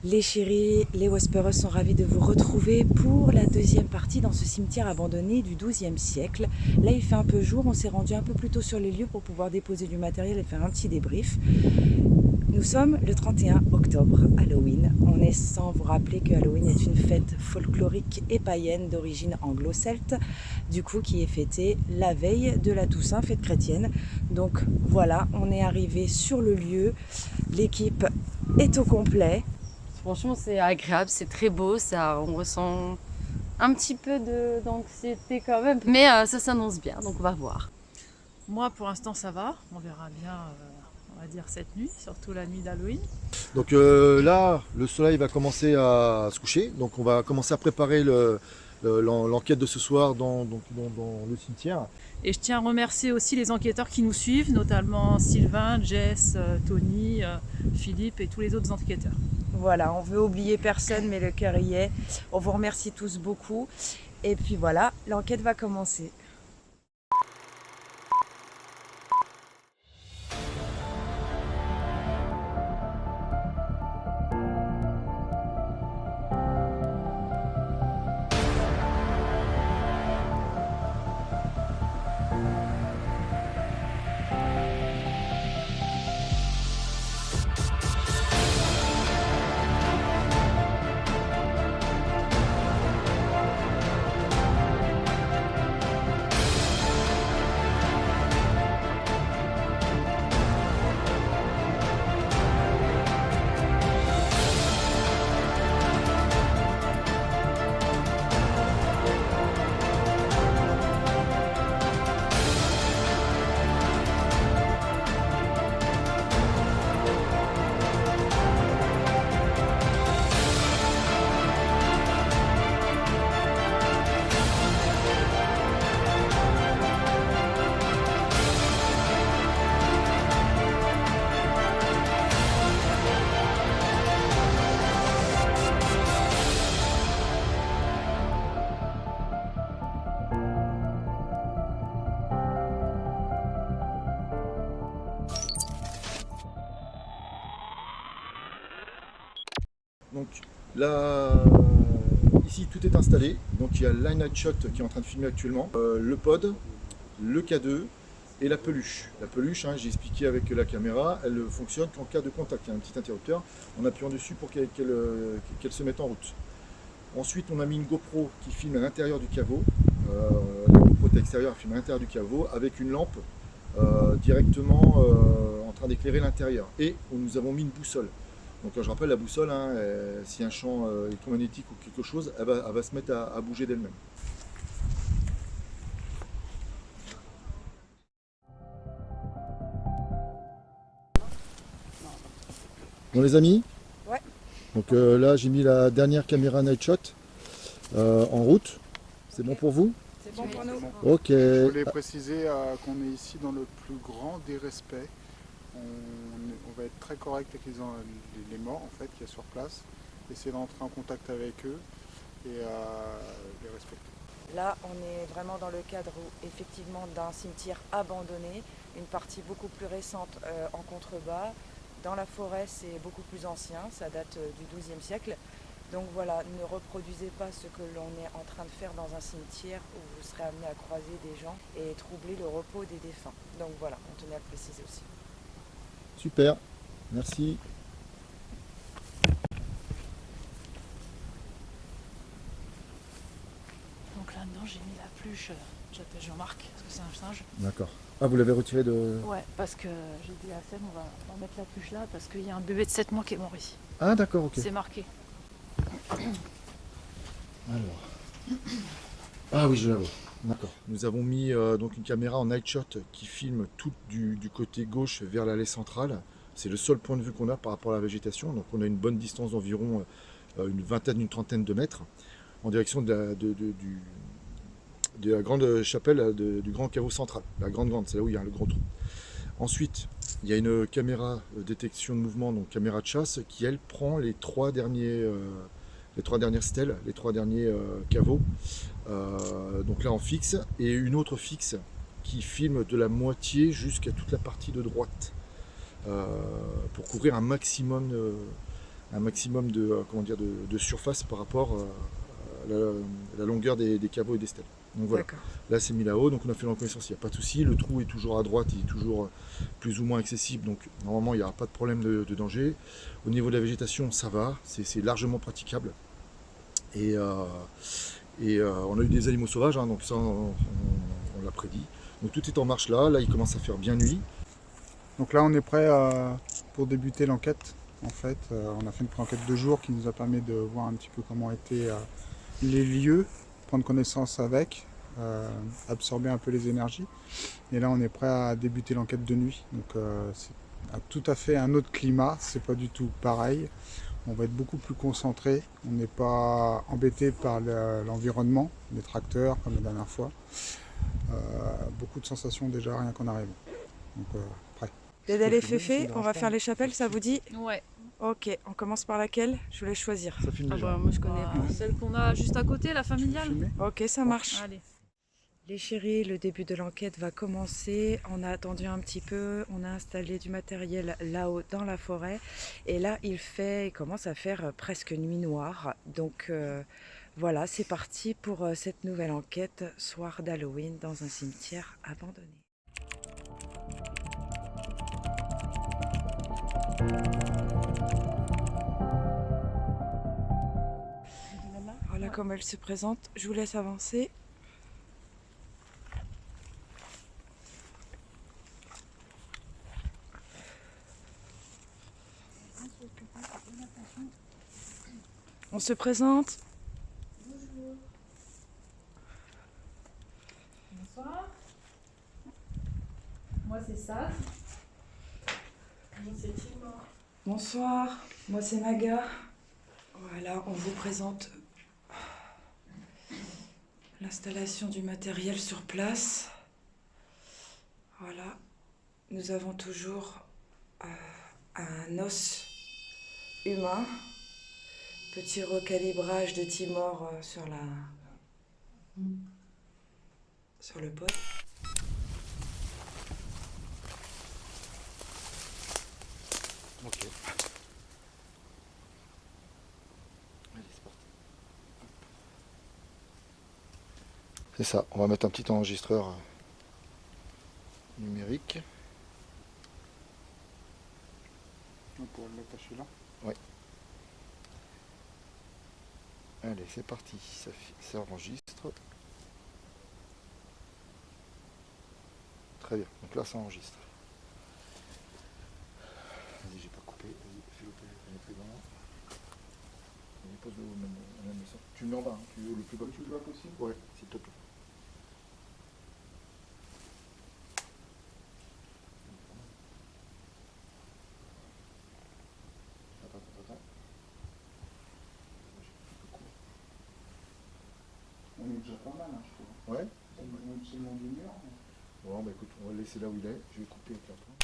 Les chéris, les Whisperers sont ravis de vous retrouver pour la deuxième partie dans ce cimetière abandonné du XIIe siècle. Là, il fait un peu jour, on s'est rendu un peu plus tôt sur les lieux pour pouvoir déposer du matériel et faire un petit débrief. Nous sommes le 31 octobre, Halloween. On est sans vous rappeler que Halloween est une fête folklorique et païenne d'origine anglo-celte, du coup qui est fêtée la veille de la Toussaint, fête chrétienne. Donc voilà, on est arrivé sur le lieu, l'équipe est au complet. Franchement, c'est agréable, c'est très beau, on ressent un petit peu d'anxiété quand même, mais ça s'annonce bien, donc on va voir. Moi, pour l'instant, ça va. On verra bien, on va dire, cette nuit, surtout la nuit d'Halloween. Donc là, le soleil va commencer à se coucher, donc on va commencer à préparer l'enquête de ce soir dans le cimetière. Et je tiens à remercier aussi les enquêteurs qui nous suivent, notamment Sylvain, Jess, Tony, Philippe et tous les autres enquêteurs. Voilà, on veut oublier personne, mais le cœur y est. On vous remercie tous beaucoup. Et puis voilà, l'enquête va commencer. Donc là, ici tout est installé. Donc il y a Line Night Shot qui est en train de filmer actuellement, le pod, le K2 et la peluche. La peluche, j'ai expliqué avec la caméra, elle fonctionne qu'en cas de contact. Il y a un petit interrupteur en appuyant dessus pour qu'elle se mette en route. Ensuite, on a mis une GoPro qui filme à l'intérieur du caveau. La GoPro est extérieure, elle filme à l'intérieur du caveau avec une lampe directement en train d'éclairer l'intérieur. Et nous avons mis une boussole. Donc je rappelle, la boussole, si un champ électromagnétique ou quelque chose, elle va se mettre à bouger d'elle-même. Bon les amis, Ouais. donc là j'ai mis la dernière caméra Night Shot en route. C'est bon pour vous? C'est bon pour nous? Ok. Je voulais préciser qu'on est ici dans le plus grand des respects. On va être très correct avec les morts en fait qu'il y a sur place, essayer d'entrer en contact avec eux et les respecter. Là, on est vraiment dans le cadre effectivement d'un cimetière abandonné, une partie beaucoup plus récente en contrebas. Dans la forêt, c'est beaucoup plus ancien, ça date du XIIe siècle. Donc voilà, ne reproduisez pas ce que l'on est en train de faire dans un cimetière où vous serez amené à croiser des gens et troubler le repos des défunts. Donc voilà, on tenait à le préciser aussi. Super, merci. Donc là-dedans, j'ai mis la peluche, j'appelle Jean-Marc, parce que c'est un singe. D'accord. Ah, vous l'avez retiré de... Ouais, parce que j'ai dit à Sam, on va mettre la peluche là, parce qu'il y a un bébé de 7 mois qui est mort ici. Ah d'accord, ok. C'est marqué. Alors. Ah oui, je la vois. D'accord. Nous avons mis donc une caméra en night shot qui filme tout du côté gauche vers l'allée centrale. C'est le seul point de vue qu'on a par rapport à la végétation. Donc on a une bonne distance d'environ une trentaine de mètres en direction de la grande chapelle du grand caveau central. La grande, c'est là où il y a le gros trou. Ensuite, il y a une caméra détection de mouvement, donc caméra de chasse, qui elle prend les trois dernières stèles, les trois derniers caveaux, donc là en fixe, et une autre fixe qui filme de la moitié jusqu'à toute la partie de droite, pour couvrir un maximum un maximum de, comment dire, de surface par rapport à la longueur des caveaux et des stèles. Donc voilà, D'accord. là c'est mis là-haut, donc on a fait la reconnaissance, il n'y a pas de souci. Le trou est toujours à droite, il est toujours plus ou moins accessible, donc normalement il n'y aura pas de problème de danger. Au niveau de la végétation, ça va, c'est largement praticable. Et on a eu des animaux sauvages, hein, donc ça on l'a prédit. Donc tout est en marche là, il commence à faire bien nuit. Donc là, on est prêt pour débuter l'enquête. En fait, on a fait une pré-enquête de jour qui nous a permis de voir un petit peu comment étaient les lieux, prendre connaissance avec, absorber un peu les énergies. Et là, on est prêt à débuter l'enquête de nuit. Donc c'est tout à fait un autre climat, c'est pas du tout pareil. On va être beaucoup plus concentré, on n'est pas embêté par l'environnement, les tracteurs comme la dernière fois. Beaucoup de sensations déjà rien qu'en arrivant. Donc prêt. Dédale et Féfé, on va faire les chapelles, ça vous dit? Ouais. Ok, on commence par laquelle? Je vous laisse choisir. Ça filme Ah déjà. bah, moi je connais Ah, pas. celle qu'on a juste à côté, la familiale. Filmé. Ok, ça marche. Allez. Les chéris, le début de l'enquête va commencer. On a attendu un petit peu, on a installé du matériel là-haut dans la forêt. Et là, il commence à faire presque nuit noire. Donc voilà, c'est parti pour cette nouvelle enquête, soir d'Halloween, dans un cimetière abandonné. Voilà comment elle se présente. Je vous laisse avancer. On se présente. Bonsoir. Moi c'est Sad. Moi c'est Timor. Bonsoir, moi c'est Maga. Voilà, on vous présente l'installation du matériel sur place. Voilà, nous avons toujours un os humain. Petit recalibrage de Timor sur le pod. Ok. Allez, c'est parti. C'est ça, on va mettre un petit enregistreur numérique. On pourrait l'attacher là. Allez, c'est parti, ça enregistre. Très bien, donc là ça enregistre. Vas-y, j'ai pas coupé, vas-y, fais-le plus grand. Vas-y, pose-le au même sens. Tu le mets en bas, hein, tu veux le plus bas possible. Ouais, s'il te plaît. Attends. On est déjà pas mal, hein, je trouve. Ouais. C'est le long du mur. Bon, bah écoute, on va le laisser là où il est. Je vais couper avec la pointe.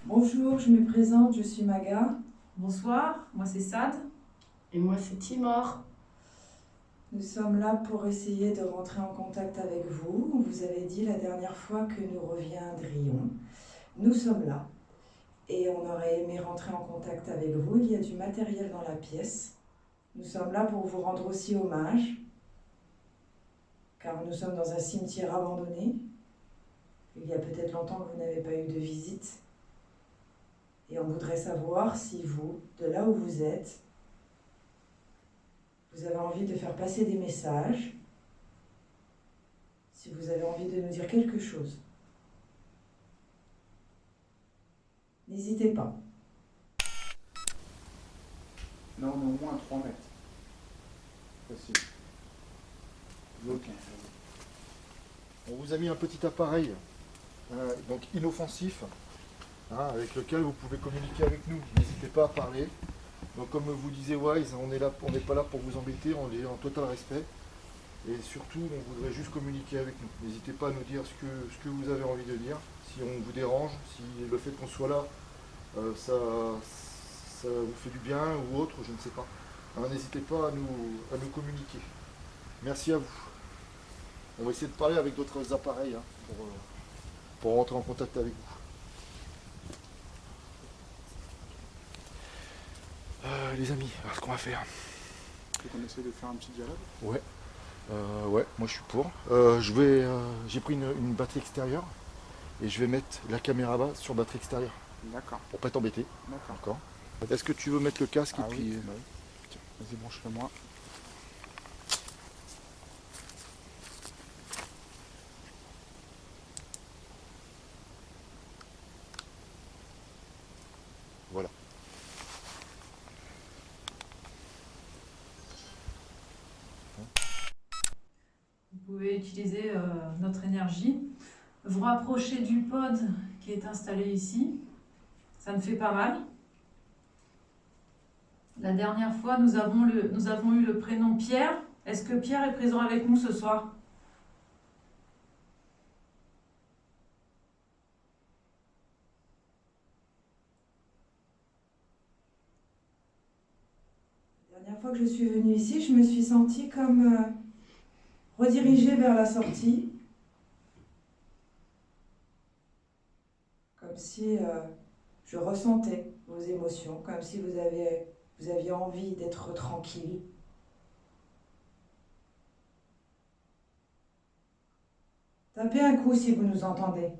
Bonjour, je me présente, je suis Maga. Bonsoir, moi c'est Sad. Et moi c'est Timor. Nous sommes là pour essayer de rentrer en contact avec vous. On vous avait dit la dernière fois que nous reviendrions. Nous sommes là et on aurait aimé rentrer en contact avec vous. Il y a du matériel dans la pièce. Nous sommes là pour vous rendre aussi hommage, car nous sommes dans un cimetière abandonné. Il y a peut-être longtemps que vous n'avez pas eu de visite. Et on voudrait savoir si vous, de là où vous êtes, vous avez envie de faire passer des messages, si vous avez envie de nous dire quelque chose. N'hésitez pas. Là, on est au moins à 3 mètres. Facile. Ok. On vous a mis un petit appareil, donc inoffensif, hein, avec lequel vous pouvez communiquer avec nous. N'hésitez pas à parler. Donc comme vous disait Wise, on n'est pas là pour vous embêter, on est en total respect. Et surtout, on voudrait juste communiquer avec nous. N'hésitez pas à nous dire ce que vous avez envie de dire, si on vous dérange, si le fait qu'on soit là, ça vous fait du bien ou autre, je ne sais pas. Alors n'hésitez pas à nous communiquer. Merci à vous. On va essayer de parler avec d'autres appareils hein, pour rentrer en contact avec vous. Les amis, alors ce qu'on va faire. Donc on essaie de faire un petit dialogue. Ouais. Ouais, moi je suis pour. J'ai pris une batterie extérieure et je vais mettre la caméra bas sur batterie extérieure D'accord, pour pas t'embêter. d'accord. D'accord. Est-ce que tu veux mettre le casque Ah et oui, puis. bah oui. Tiens, vas-y, branche-le moi. Voilà. Vous pouvez utiliser notre énergie, vous rapprocher du pod qui est installé ici. Ça ne fait pas mal. La dernière fois, nous avons eu le prénom Pierre. Est-ce que Pierre est présent avec nous ce soir? La dernière fois que je suis venue ici, je me suis sentie comme redirigée vers la sortie. Comme si je ressentais vos émotions, comme si vous aviez envie d'être tranquille. Tapez un coup si vous nous entendez.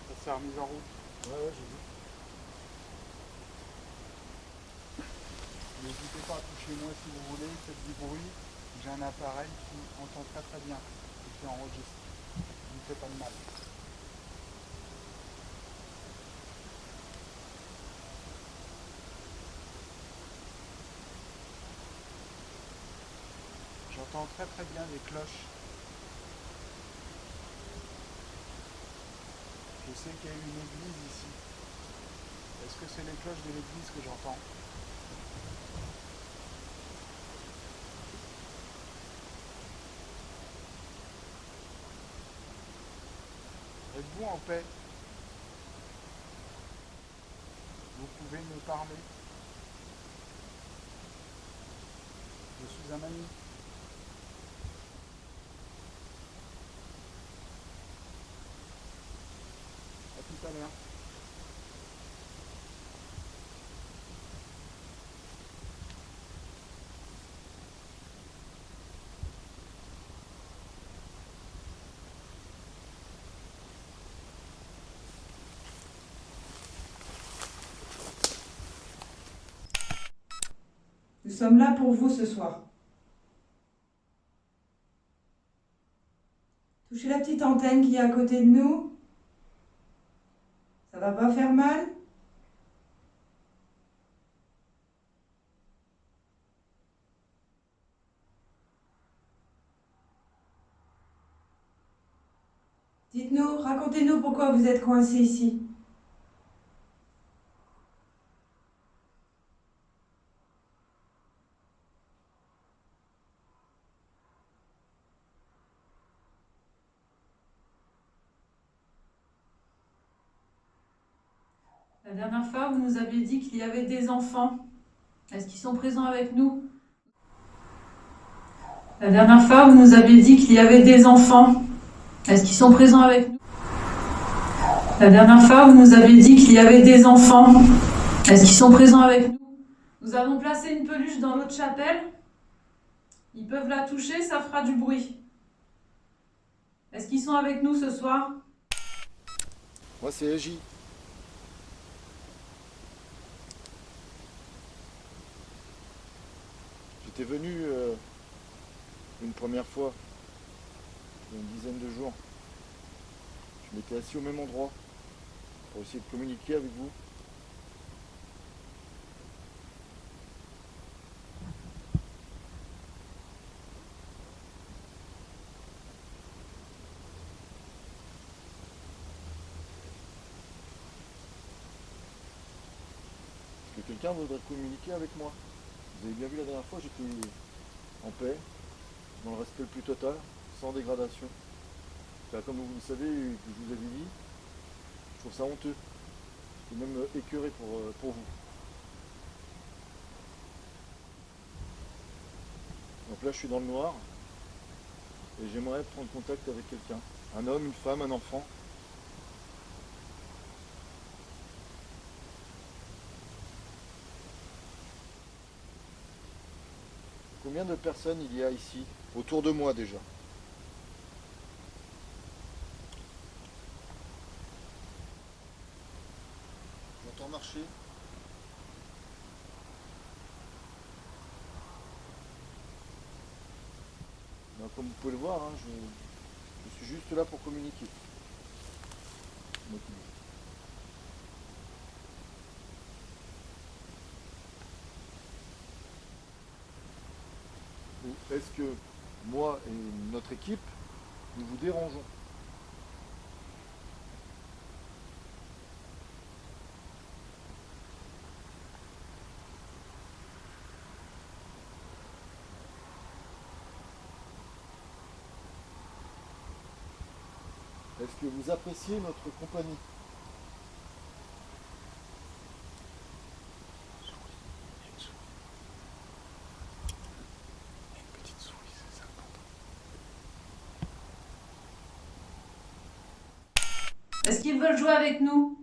Ça s'est remis en route. Ouais, j'ai vu. N'hésitez pas à toucher moi si vous voulez, faites du bruit. J'ai un appareil qui entend très très bien et qui enregistre. Ne me fait pas de mal. J'entends très très bien les cloches. Je sais qu'il y a une église ici. Est-ce que c'est les cloches de l'église que j'entends? Êtes-vous en paix? Vous pouvez me parler? Je suis un ami. À tout à l'heure. Nous sommes là pour vous ce soir. Touchez la petite antenne qui est à côté de nous. Ça va pas faire mal? Dites-nous, racontez-nous pourquoi vous êtes coincés ici. La dernière fois, vous nous aviez dit qu'il y avait des enfants. Est-ce qu'ils sont présents avec nous? La dernière fois, vous nous aviez dit qu'il y avait des enfants. Est-ce qu'ils sont présents avec nous? La dernière fois, vous nous aviez dit qu'il y avait des enfants. Est-ce qu'ils sont présents avec nous? Nous avons placé une peluche dans l'autre chapelle. Ils peuvent la toucher, ça fera du bruit. Est-ce qu'ils sont avec nous ce soir? Moi c'est J. J'étais venu une première fois, il y a une dizaine de jours. Je m'étais assis au même endroit pour essayer de communiquer avec vous. Est-ce que quelqu'un voudrait communiquer avec moi? Vous avez bien vu la dernière fois, j'étais en paix, dans le respect le plus total, sans dégradation. Car comme vous le savez, que je vous avais dit, je trouve ça honteux, et même écœuré pour vous. Donc là, je suis dans le noir et j'aimerais prendre contact avec quelqu'un. Un homme, une femme, un enfant. Combien de personnes il y a ici, autour de moi déjà? J'entends marcher. Ben, comme vous pouvez le voir, hein, je suis juste là pour communiquer. Motivé. Ou est-ce que moi et notre équipe, nous vous dérangeons? Est-ce que vous appréciez notre compagnie? Est-ce qu'ils veulent jouer avec nous?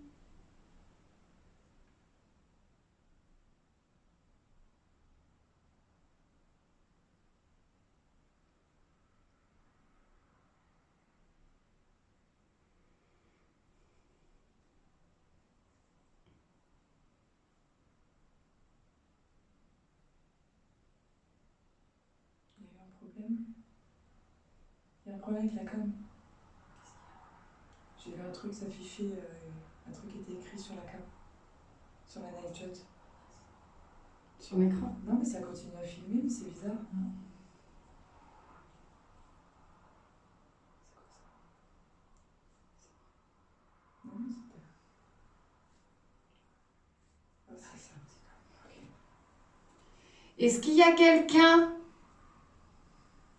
Il y a eu un problème. Il y a un problème avec la com. J'ai vu un truc s'afficher, un truc était écrit sur la cam, sur la night shot. Sur l'écran. Non, mais ça continue à filmer, mais c'est bizarre. Non. C'est quoi ça? Non, c'était. Ah, c'est ça. Ok. Est-ce qu'il y a quelqu'un?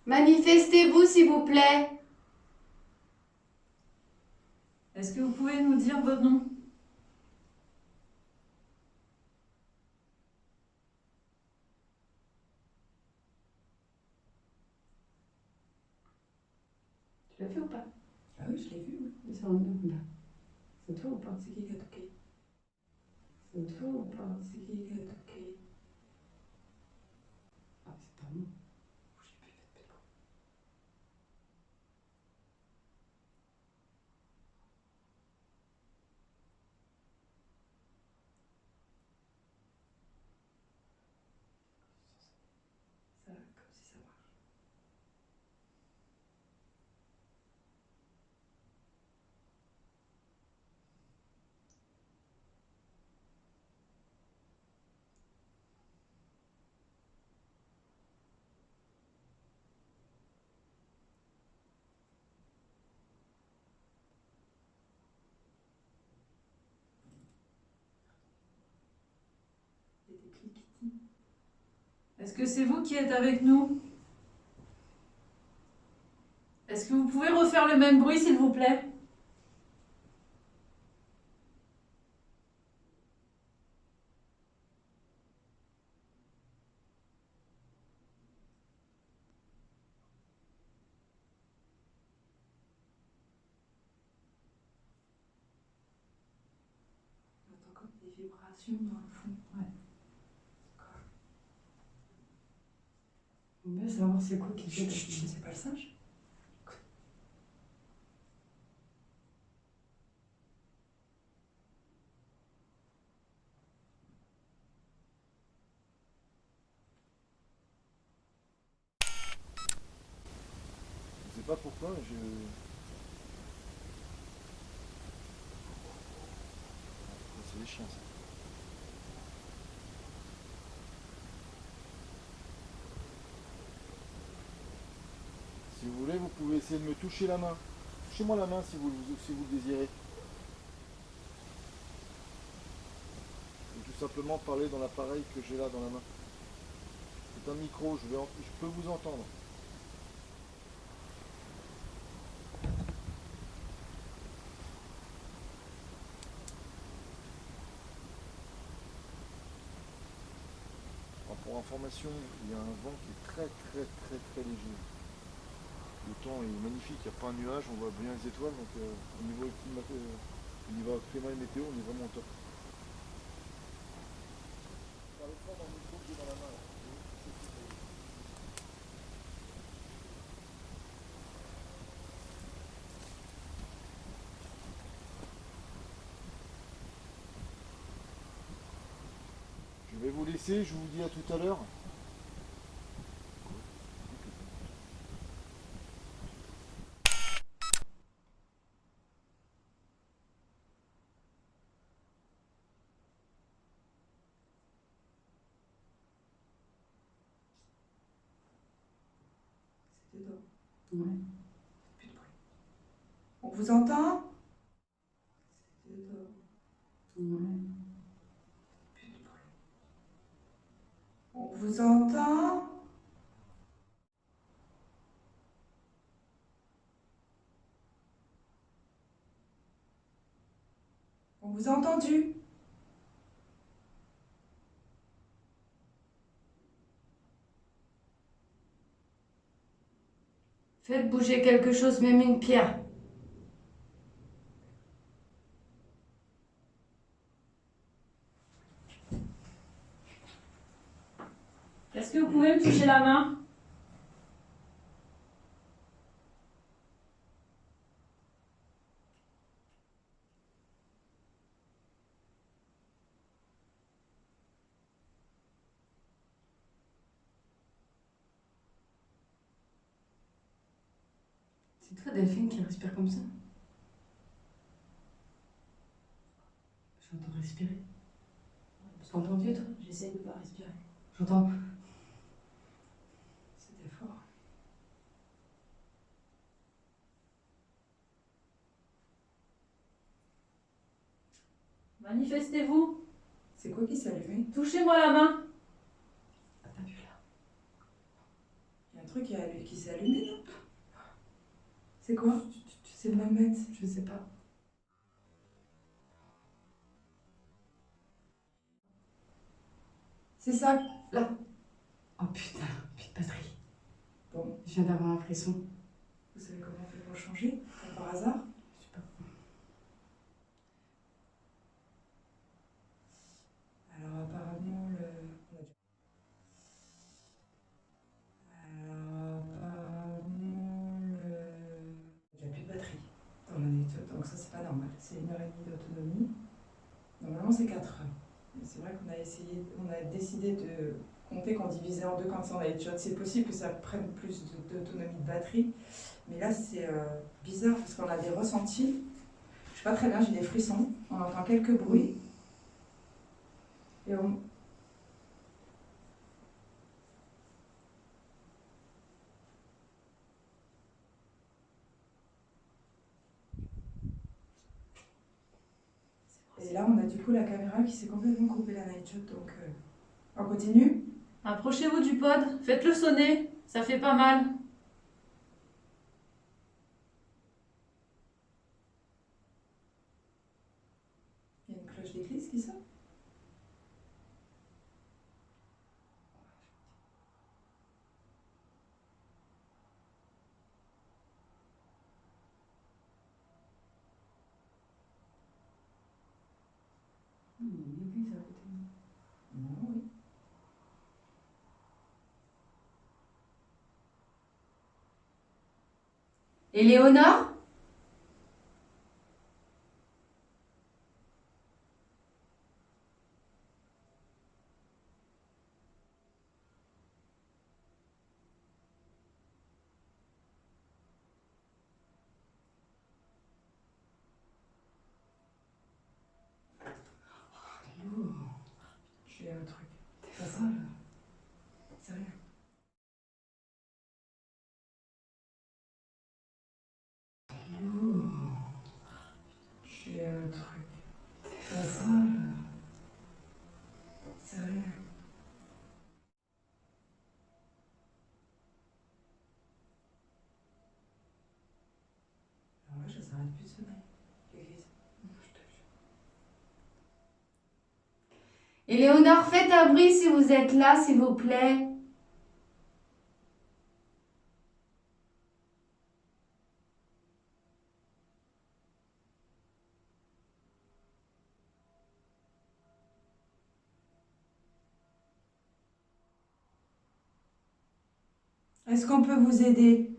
Manifestez-vous, s'il vous plaît. Est-ce que vous pouvez nous dire votre nom? Tu l'as fait ou pas? Ah oui, je l'ai vu. Oui. C'est toi ou pas? C'est qui qui a toqué? C'est toi ou pas? C'est qui qui a toqué? Ah, c'est pas moi. Bougez plus, faites plus de bruit. Ça, comme si ça marche. Il y a des cliquetis. Est-ce que c'est vous qui êtes avec nous? Est-ce que vous pouvez refaire le même bruit, s'il vous plaît? On entend comme des vibrations dans le fond. Ouais. On va savoir c'est quoi qui fait. C'est pas le singe? Je sais pas pourquoi, c'est les chiens, ça. Si vous voulez, vous pouvez essayer de me toucher la main. Touchez-moi la main si vous le désirez. Et tout simplement parler dans l'appareil que j'ai là dans la main. C'est un micro, je peux vous entendre. Pour Pour information, il y a un vent qui est très très très très léger. Le temps est magnifique, il n'y a pas un nuage, on voit bien les étoiles, donc au niveau climat et météo, on est vraiment au top. Je vais vous laisser, je vous dis à tout à l'heure. C'est dedans. Ouais. Plus de bruit. On vous entend? C'est dedans. Ouais. Plus de bruit. On vous entend? On vous a entendu? Faites bouger quelque chose, même une pierre. Est-ce que vous pouvez me toucher la main? C'est toi, Delphine, qui respire comme ça? J'entends respirer. T'as entendu, toi? J'essaye de pas respirer. J'entends. C'était fort. Manifestez-vous. C'est quoi qui s'est allumé? Touchez-moi la main. Ah, t'as vu là? Il y a un truc qui s'est allumé là? C'est quoi? C'est le même bête. Je sais pas. C'est ça. Là. Oh putain, plus de batterie. Bon, Je viens d'avoir un frisson. vous savez comment on fait pour changer? Comme par hasard? Je sais pas. Alors apparemment il n'y a plus de batterie dans l'anecdote, donc ça c'est pas normal. C'est 1h30 d'autonomie. Normalement c'est 4 heures. Mais c'est vrai qu'on a décidé de compter qu'on divisait en deux quand c'est en light shot. C'est possible que ça prenne plus d'autonomie de batterie. Mais là c'est bizarre parce qu'on a des ressentis. Je sais pas très bien, j'ai des frissons. On entend quelques bruits. Et Et là, on a du coup la caméra qui s'est complètement coupée la night shot, donc on continue. Approchez-vous du pod, faites-le sonner, ça fait pas mal. Il y a une cloche d'église qui sonne. Il y a une église à côté de nous. Non, oui. Et Léona? J'ai un truc. T'es folle. C'est rien. J'ai un truc. T'es folle. C'est rien. Alors là, ça s'arrête plus de sonner. L'église. Je te jure. Éléonore, faites un bruit si vous êtes là, s'il vous plaît. Est-ce qu'on peut vous aider?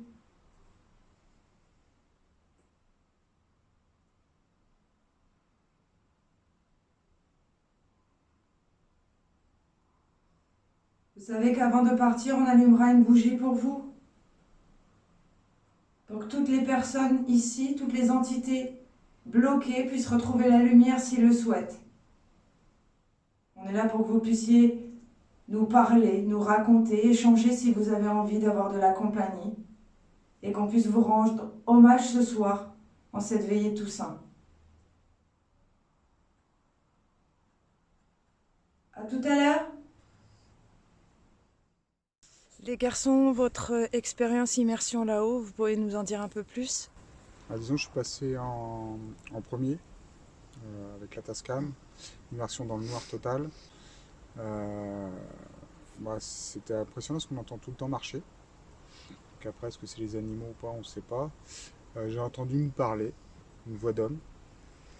Vous savez qu'avant de partir, on allumera une bougie pour vous. Pour que toutes les personnes ici, toutes les entités bloquées puissent retrouver la lumière s'ils le souhaitent. On est là pour que vous puissiez nous parler, nous raconter, échanger si vous avez envie d'avoir de la compagnie et qu'on puisse vous rendre hommage ce soir en cette veillée Toussaint. À tout à l'heure. Les garçons, votre expérience immersion là-haut, vous pouvez nous en dire un peu plus? Disons, je suis passé en premier avec la Tascam, immersion dans le noir total. C'était impressionnant parce qu'on entend tout le temps marcher. Donc après, est-ce que c'est les animaux ou pas, on ne sait pas. J'ai entendu me parler, une voix d'homme.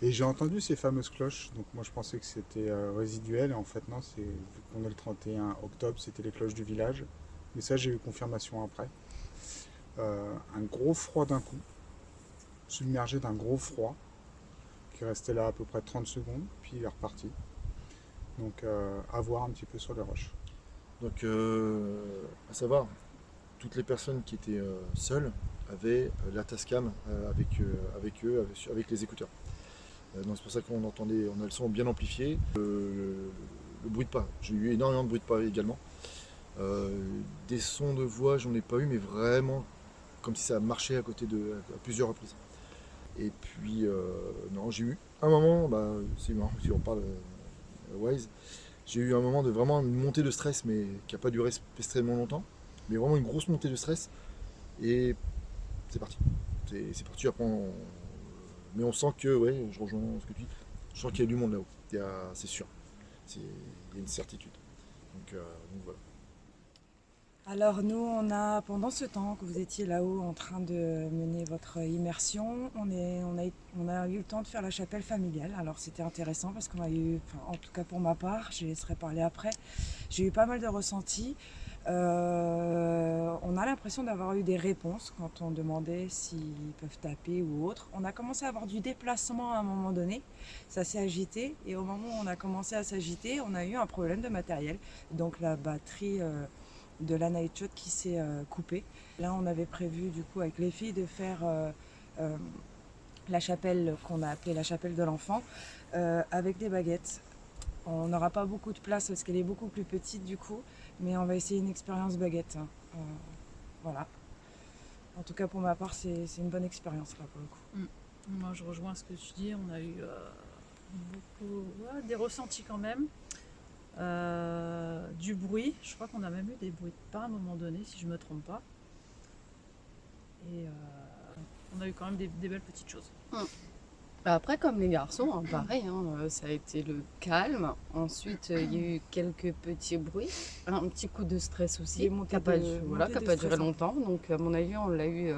Et j'ai entendu ces fameuses cloches. Donc moi, je pensais que c'était résiduel. Et en fait, non, vu qu'on est le 31 octobre, c'était les cloches du village. Mais ça, j'ai eu confirmation après. Un gros froid d'un coup, submergé d'un gros froid, qui restait là à peu près 30 secondes, puis il est reparti. Donc à voir un petit peu sur les roches. Donc à savoir, toutes les personnes qui étaient seules avaient la Tascam avec eux, avec les écouteurs. Donc c'est pour ça qu'on entendait, on a le son bien amplifié. Le bruit de pas, j'ai eu énormément de bruit de pas également. Des sons de voix, j'en ai pas eu, mais vraiment comme si ça marchait à plusieurs reprises. Et puis, non, j'ai eu un moment, c'est marrant si on parle Wise, j'ai eu un moment de vraiment une montée de stress, mais qui n'a pas duré extrêmement longtemps, mais vraiment une grosse montée de stress, et c'est parti. C'est parti, après mais on sent que, ouais, je rejoins ce que tu dis, je sens qu'il y a du monde là-haut, c'est sûr, il y a une certitude. Donc voilà. Alors nous, pendant ce temps que vous étiez là-haut en train de mener votre immersion, on a eu le temps de faire la chapelle familiale. Alors c'était intéressant parce qu'on a eu, en tout cas pour ma part, je laisserai parler après, j'ai eu pas mal de ressentis. On a l'impression d'avoir eu des réponses quand on demandait s'ils peuvent taper ou autre. On a commencé à avoir du déplacement à un moment donné, ça s'est agité et au moment où on a commencé à s'agiter, on a eu un problème de matériel. Donc la batterie de la Nightshot qui s'est coupée. Là on avait prévu du coup avec les filles de faire la chapelle qu'on a appelée la chapelle de l'enfant avec des baguettes. On n'aura pas beaucoup de place parce qu'elle est beaucoup plus petite du coup, mais on va essayer une expérience baguette. Voilà. En tout cas pour ma part c'est une bonne expérience là pour le coup. Moi je rejoins ce que tu dis, on a eu beaucoup des ressentis quand même. Du bruit, je crois qu'on a même eu des bruits de pas à un moment donné si je me trompe pas, et on a eu quand même des belles petites choses. Après comme les garçons, pareil, ça a été le calme, ensuite il y a eu quelques petits bruits, un petit coup de stress aussi, qui n'a pas duré longtemps, donc à mon avis on l'a eu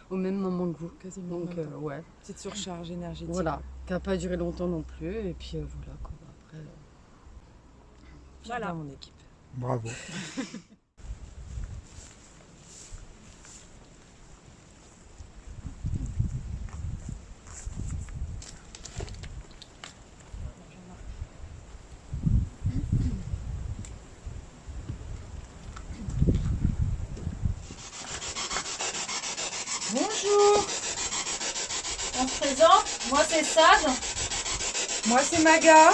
au même moment que vous, quasiment. Donc ouais, petite surcharge énergétique. Voilà, qui n'a pas duré longtemps non plus, et puis voilà quoi, après... Voilà mon équipe. Bravo. Bonjour. On se présente, moi c'est Sad. Moi c'est Maga.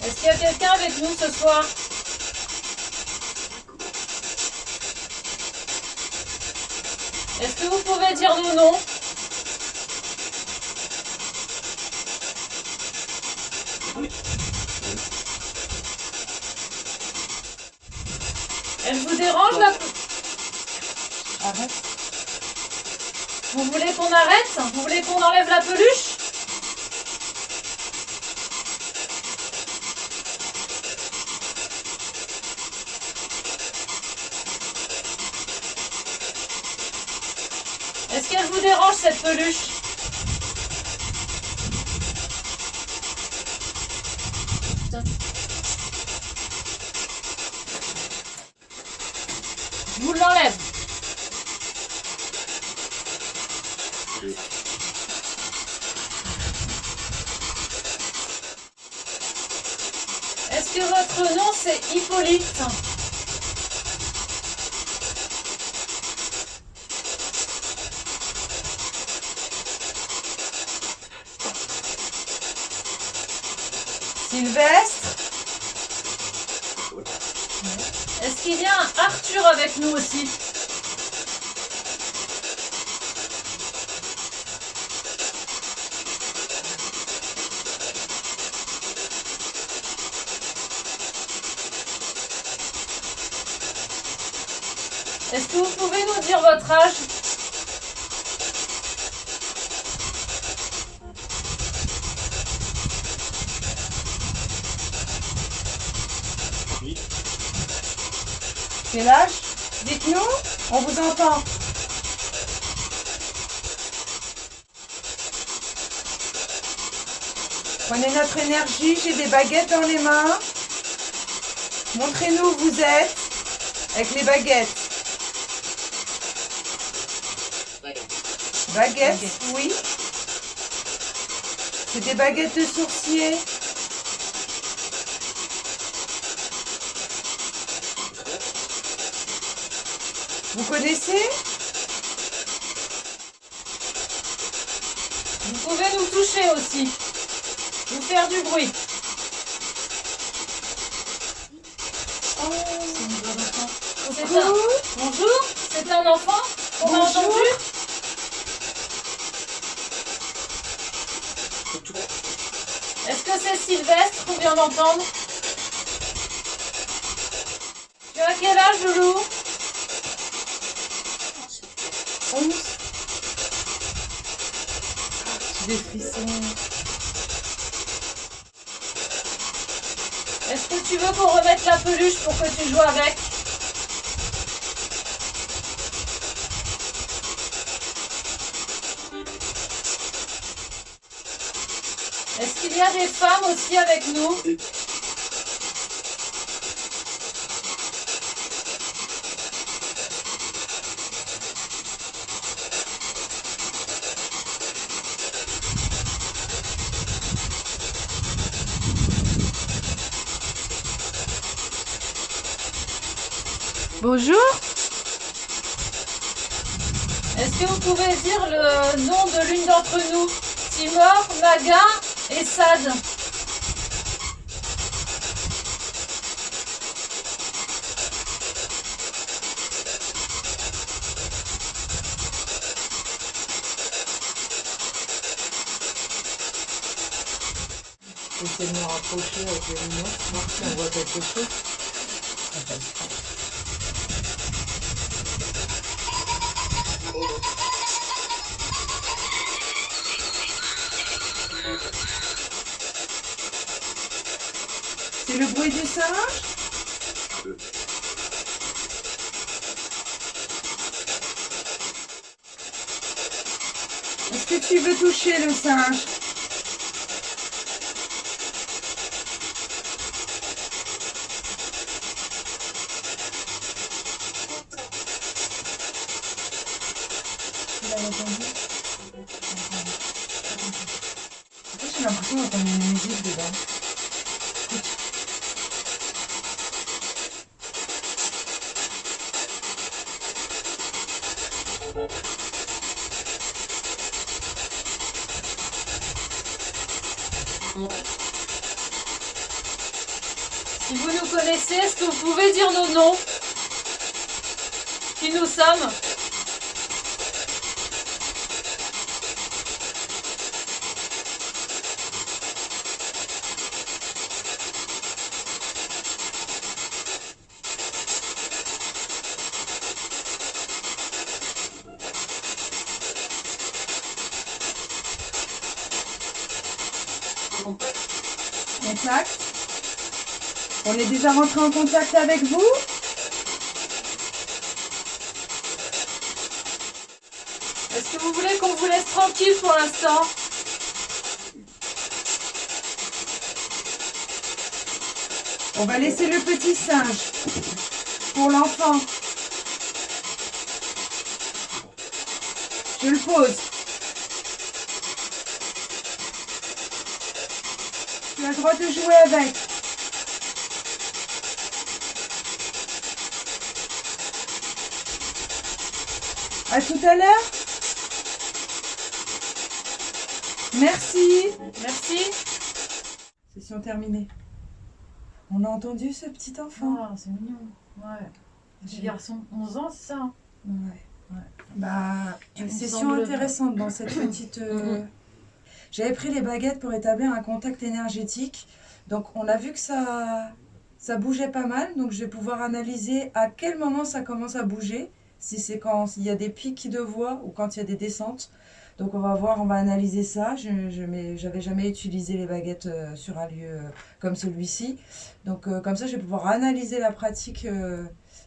Est-ce qu'il y a quelqu'un avec nous ce soir? Est-ce que vous pouvez dire nos noms? Elle vous dérange la... Arrête. Vous voulez qu'on arrête? Vous voulez qu'on enlève la peluche? Est-ce qu'elle vous dérange cette peluche? Je vous l'enlève. Est-ce que votre nom c'est Hippolyte? Sylvestre? Est-ce qu'il y a un Arthur avec nous aussi? Est-ce que vous pouvez nous dire votre âge? Quel âge? Dites-nous, on vous entend. Prenez notre énergie, j'ai des baguettes dans les mains. Montrez-nous où vous êtes avec les baguettes. Baguettes, oui. C'est des baguettes de sourcier. Vous connaissez? Vous pouvez nous toucher aussi. Nous faire du bruit. Oh, c'est une bonne enfant. Bonjour, c'est un enfant qu'on a entendu? Est-ce que c'est Sylvestre qu'on vient d'entendre? Tu as quel âge, Loulou? 11. J'ai des frissons. Est-ce que tu veux qu'on remette la peluche pour que tu joues avec? Est-ce qu'il y a des femmes aussi avec nous? Bonjour. Est-ce que vous pouvez dire le nom de l'une d'entre nous? Timor, Maga et Sad. J'essaie de me rapprocher avec les lunettes, voir si on voit quelque chose. C'est le bruit du singe? Est-ce que tu veux toucher le singe? J'ai l'impression d'entendre une musique dedans. Si vous nous connaissez, est-ce que vous pouvez dire nos noms? Qui nous sommes? Contact. On est déjà rentré en contact avec vous? Est-ce Est-ce que vous voulez qu'on vous laisse tranquille pour l'instant? On va laisser le petit singe pour l'enfant. Je le pose. Tu as le droit de jouer avec. À tout à l'heure. Merci. Merci. Session terminée. On a entendu ce petit enfant. Oh, c'est mignon. Ouais. Petit garçon, 11 ans, c'est ça? Ouais. Bah, me session semble intéressante dans cette petite... J'avais pris les baguettes pour établir un contact énergétique. Donc, on a vu que ça bougeait pas mal. Donc, je vais pouvoir analyser à quel moment ça commence à bouger. Si c'est quand il y a des pics de voix ou quand il y a des descentes. Donc, on va voir, on va analyser ça. J'avais jamais utilisé les baguettes sur un lieu comme celui-ci. Donc, comme ça, je vais pouvoir analyser la pratique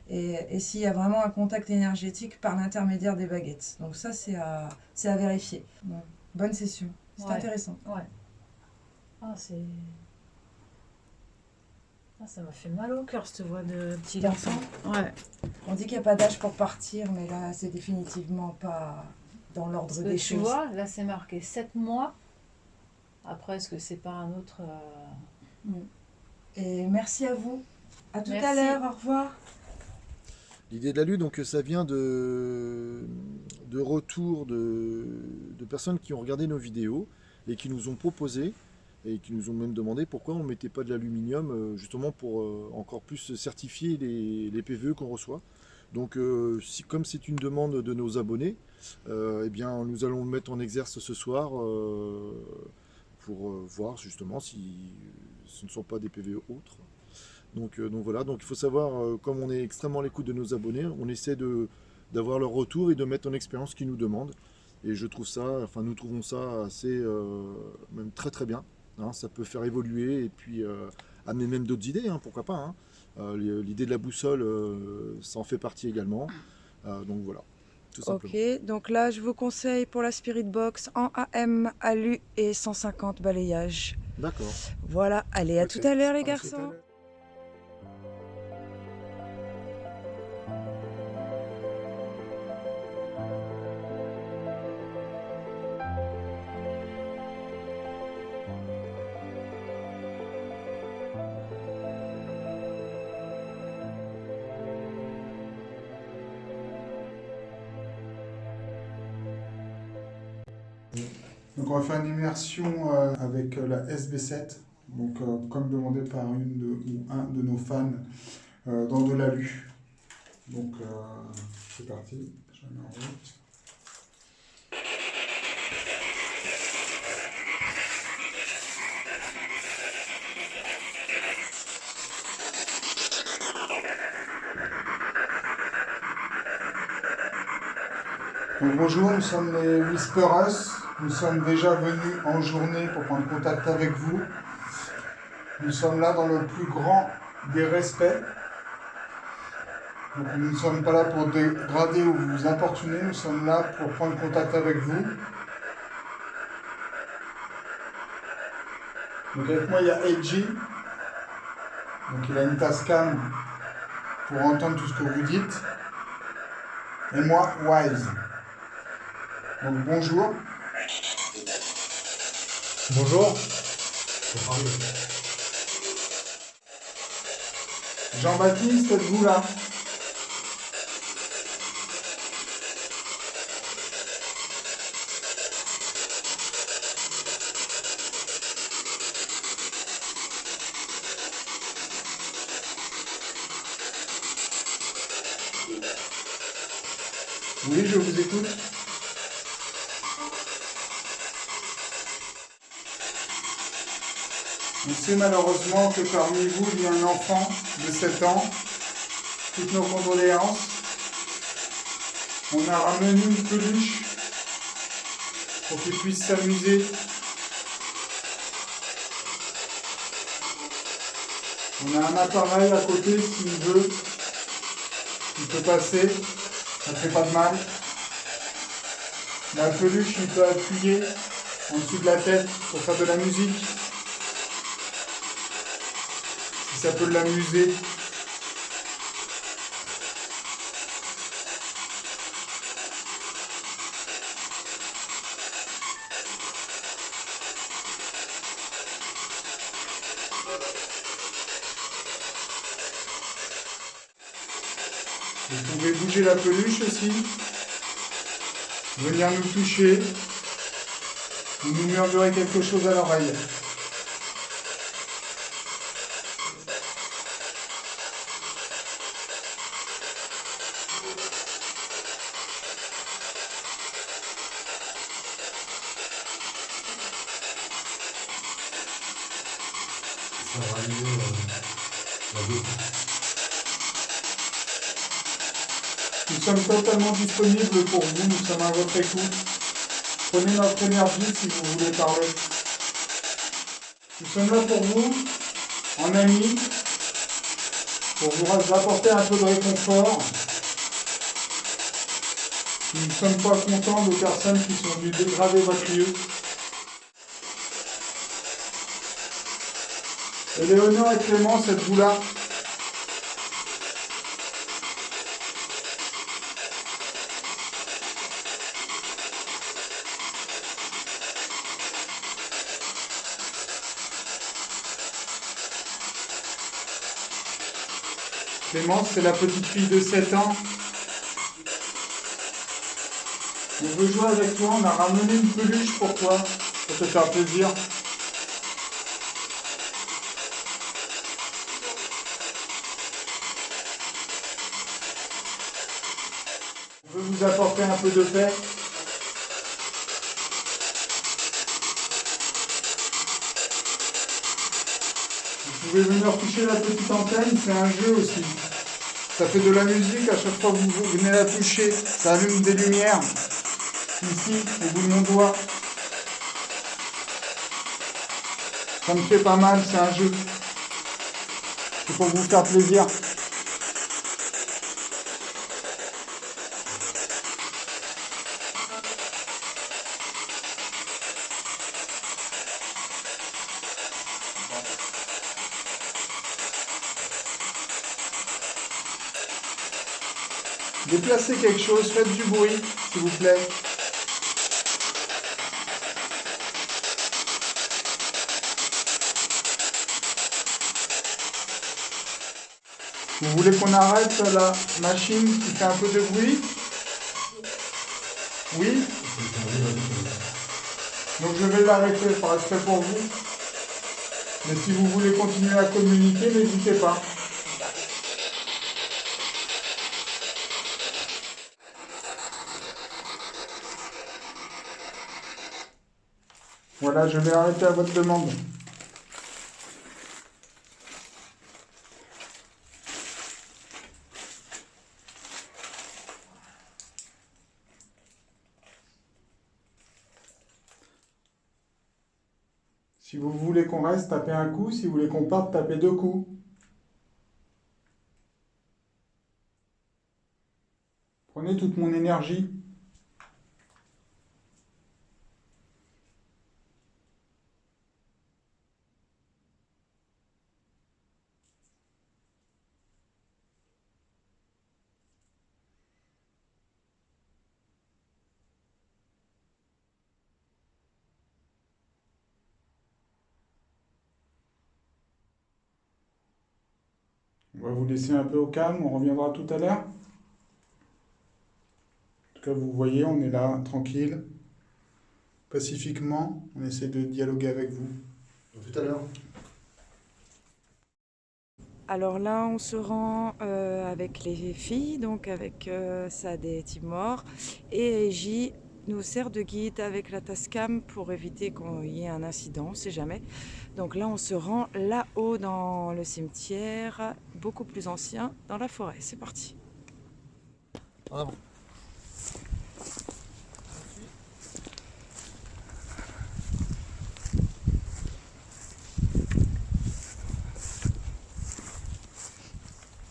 et s'il y a vraiment un contact énergétique par l'intermédiaire des baguettes. Donc, ça, c'est à vérifier. Bon, bonne session. C'est intéressant. Ouais. Ah, c'est... Ah, ça m'a fait mal au cœur, cette voix de petit garçon. Ouais. On dit qu'il n'y a pas d'âge pour partir, mais là, c'est définitivement pas dans l'ordre des Tu choses. vois, là, c'est marqué 7 mois. Après, est-ce que c'est pas un autre... Et merci à vous. À tout à Merci. l'heure. Au revoir. L'idée de la lutte, donc ça vient de retours de personnes qui ont regardé nos vidéos et qui nous ont proposé et qui nous ont même demandé pourquoi on ne mettait pas de l'aluminium justement pour encore plus certifier les PVE qu'on reçoit. Donc comme c'est une demande de nos abonnés, eh bien nous allons le mettre en exerce ce soir pour voir justement si ce ne sont pas des PVE autres. Donc voilà, donc il faut savoir, comme on est extrêmement à l'écoute de nos abonnés, on essaie d'avoir leur retour et de mettre en expérience ce qu'ils nous demandent. Et je trouve ça, enfin nous trouvons ça assez, même très très bien. Hein, ça peut faire évoluer et puis amener même d'autres idées, hein, pourquoi pas. Hein. L'idée de la boussole, ça en fait partie également. Donc voilà, tout simplement. Ok, donc là, je vous conseille pour la Spirit Box en AM, alu et 150 balayages. D'accord. Voilà, allez, à tout à l'heure les garçons. Donc on va faire une immersion avec la SB7, donc comme demandé par un de nos fans dans de l'alu. Donc c'est parti, je la mets en route. Donc bonjour, nous sommes les Whisperers. Nous sommes déjà venus en journée pour prendre contact avec vous. Nous sommes là dans le plus grand des respects. Donc nous ne sommes pas là pour dégrader ou vous importuner, nous sommes là pour prendre contact avec vous. Donc avec moi il y a Edgy. Donc il a une Tascam pour entendre tout ce que vous dites. Et moi, Wise. Donc bonjour. Bonjour. Jean-Baptiste, êtes-vous là? Oui, je vous écoute. On sait malheureusement que parmi vous, il y a un enfant de 7 ans. Toutes nos condoléances. On a ramené une peluche pour qu'il puisse s'amuser. On a un appareil à côté s'il veut. Il peut passer. Ça ne fait pas de mal. La peluche, il peut appuyer en dessous de la tête pour faire de la musique. Si ça peut l'amuser. Vous pouvez bouger la peluche aussi, venir nous toucher, ou nous murmurer quelque chose à l'oreille. Ça va arriver la gauche. Nous sommes totalement disponibles pour vous, nous sommes à votre écoute. Prenez notre énergie si vous voulez parler. Nous sommes là pour vous, en amis, pour vous apporter un peu de réconfort. Nous ne sommes pas contents de personnes qui sont venues dégrader votre lieu. Éléonore et Clémence, êtes-vous là ? Clémence, c'est la petite fille de 7 ans. On veut jouer avec toi, on a ramené une peluche pour toi, pour te faire plaisir. On veut vous apporter un peu de paix. Vous pouvez venir toucher la petite antenne, c'est un jeu aussi. Ça fait de la musique, à chaque fois que vous venez la toucher, ça allume des lumières. Ici, au bout de mon doigt. Ça me fait pas mal, c'est un jeu. C'est pour vous faire plaisir. Déplacez quelque chose, faites du bruit, s'il vous plaît. Vous voulez qu'on arrête la machine qui fait un peu de bruit? Oui? Donc je vais l'arrêter par respect pour vous. Mais si vous voulez continuer à communiquer, n'hésitez pas. Voilà, je vais arrêter à votre demande. Si vous voulez qu'on reste, tapez un coup. Si vous voulez qu'on parte, tapez 2 coups. Prenez toute mon énergie. On va vous laisser un peu au calme, on reviendra tout à l'heure. En tout cas, vous voyez, on est là, tranquille, pacifiquement, on essaie de dialoguer avec vous. À tout à l'heure. Alors là, on se rend avec les filles, donc avec Sad et Timor, et J nous sert de guide avec la Tascam pour éviter qu'il y ait un incident, on ne sait jamais. Donc là, on se rend là-haut dans le cimetière, beaucoup plus ancien, dans la forêt. C'est parti. En avant.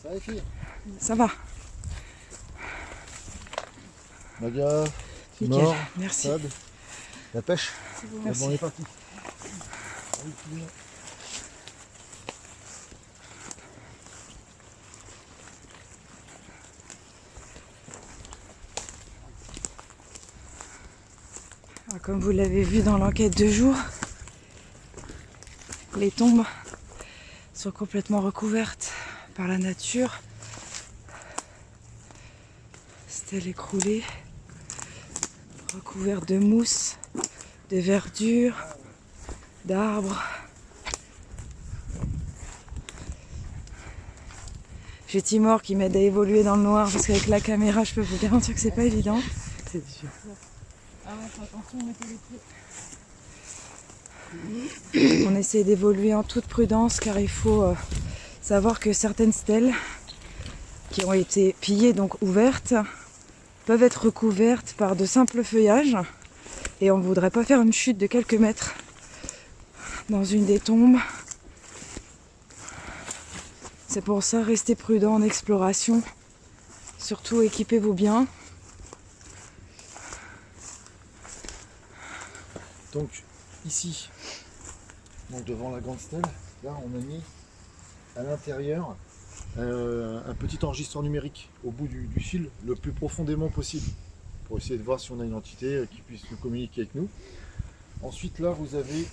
Ça va les filles? Ça va. Nadia, Nickel, Mort, merci. Fab, la pêche. Merci. Bon, on est parti. Comme vous l'avez vu dans l'enquête de jour, les tombes sont complètement recouvertes par la nature. Stèles écroulées, recouvertes de mousse, de verdure, d'arbres. J'ai Timor qui m'aide à évoluer dans le noir parce qu'avec la caméra, je peux vous garantir que c'est pas évident. C'est dur. Ah ouais, faut attention, mettez les pieds. On essaie d'évoluer en toute prudence car il faut savoir que certaines stèles qui ont été pillées, donc ouvertes, peuvent être recouvertes par de simples feuillages et on ne voudrait pas faire une chute de quelques mètres dans une des tombes. C'est pour ça, restez prudent en exploration, surtout équipez-vous bien. Donc ici, donc devant la grande stèle, là on a mis à l'intérieur un petit enregistreur numérique au bout du fil le plus profondément possible pour essayer de voir si on a une entité qui puisse nous communiquer avec nous. Ensuite là vous avez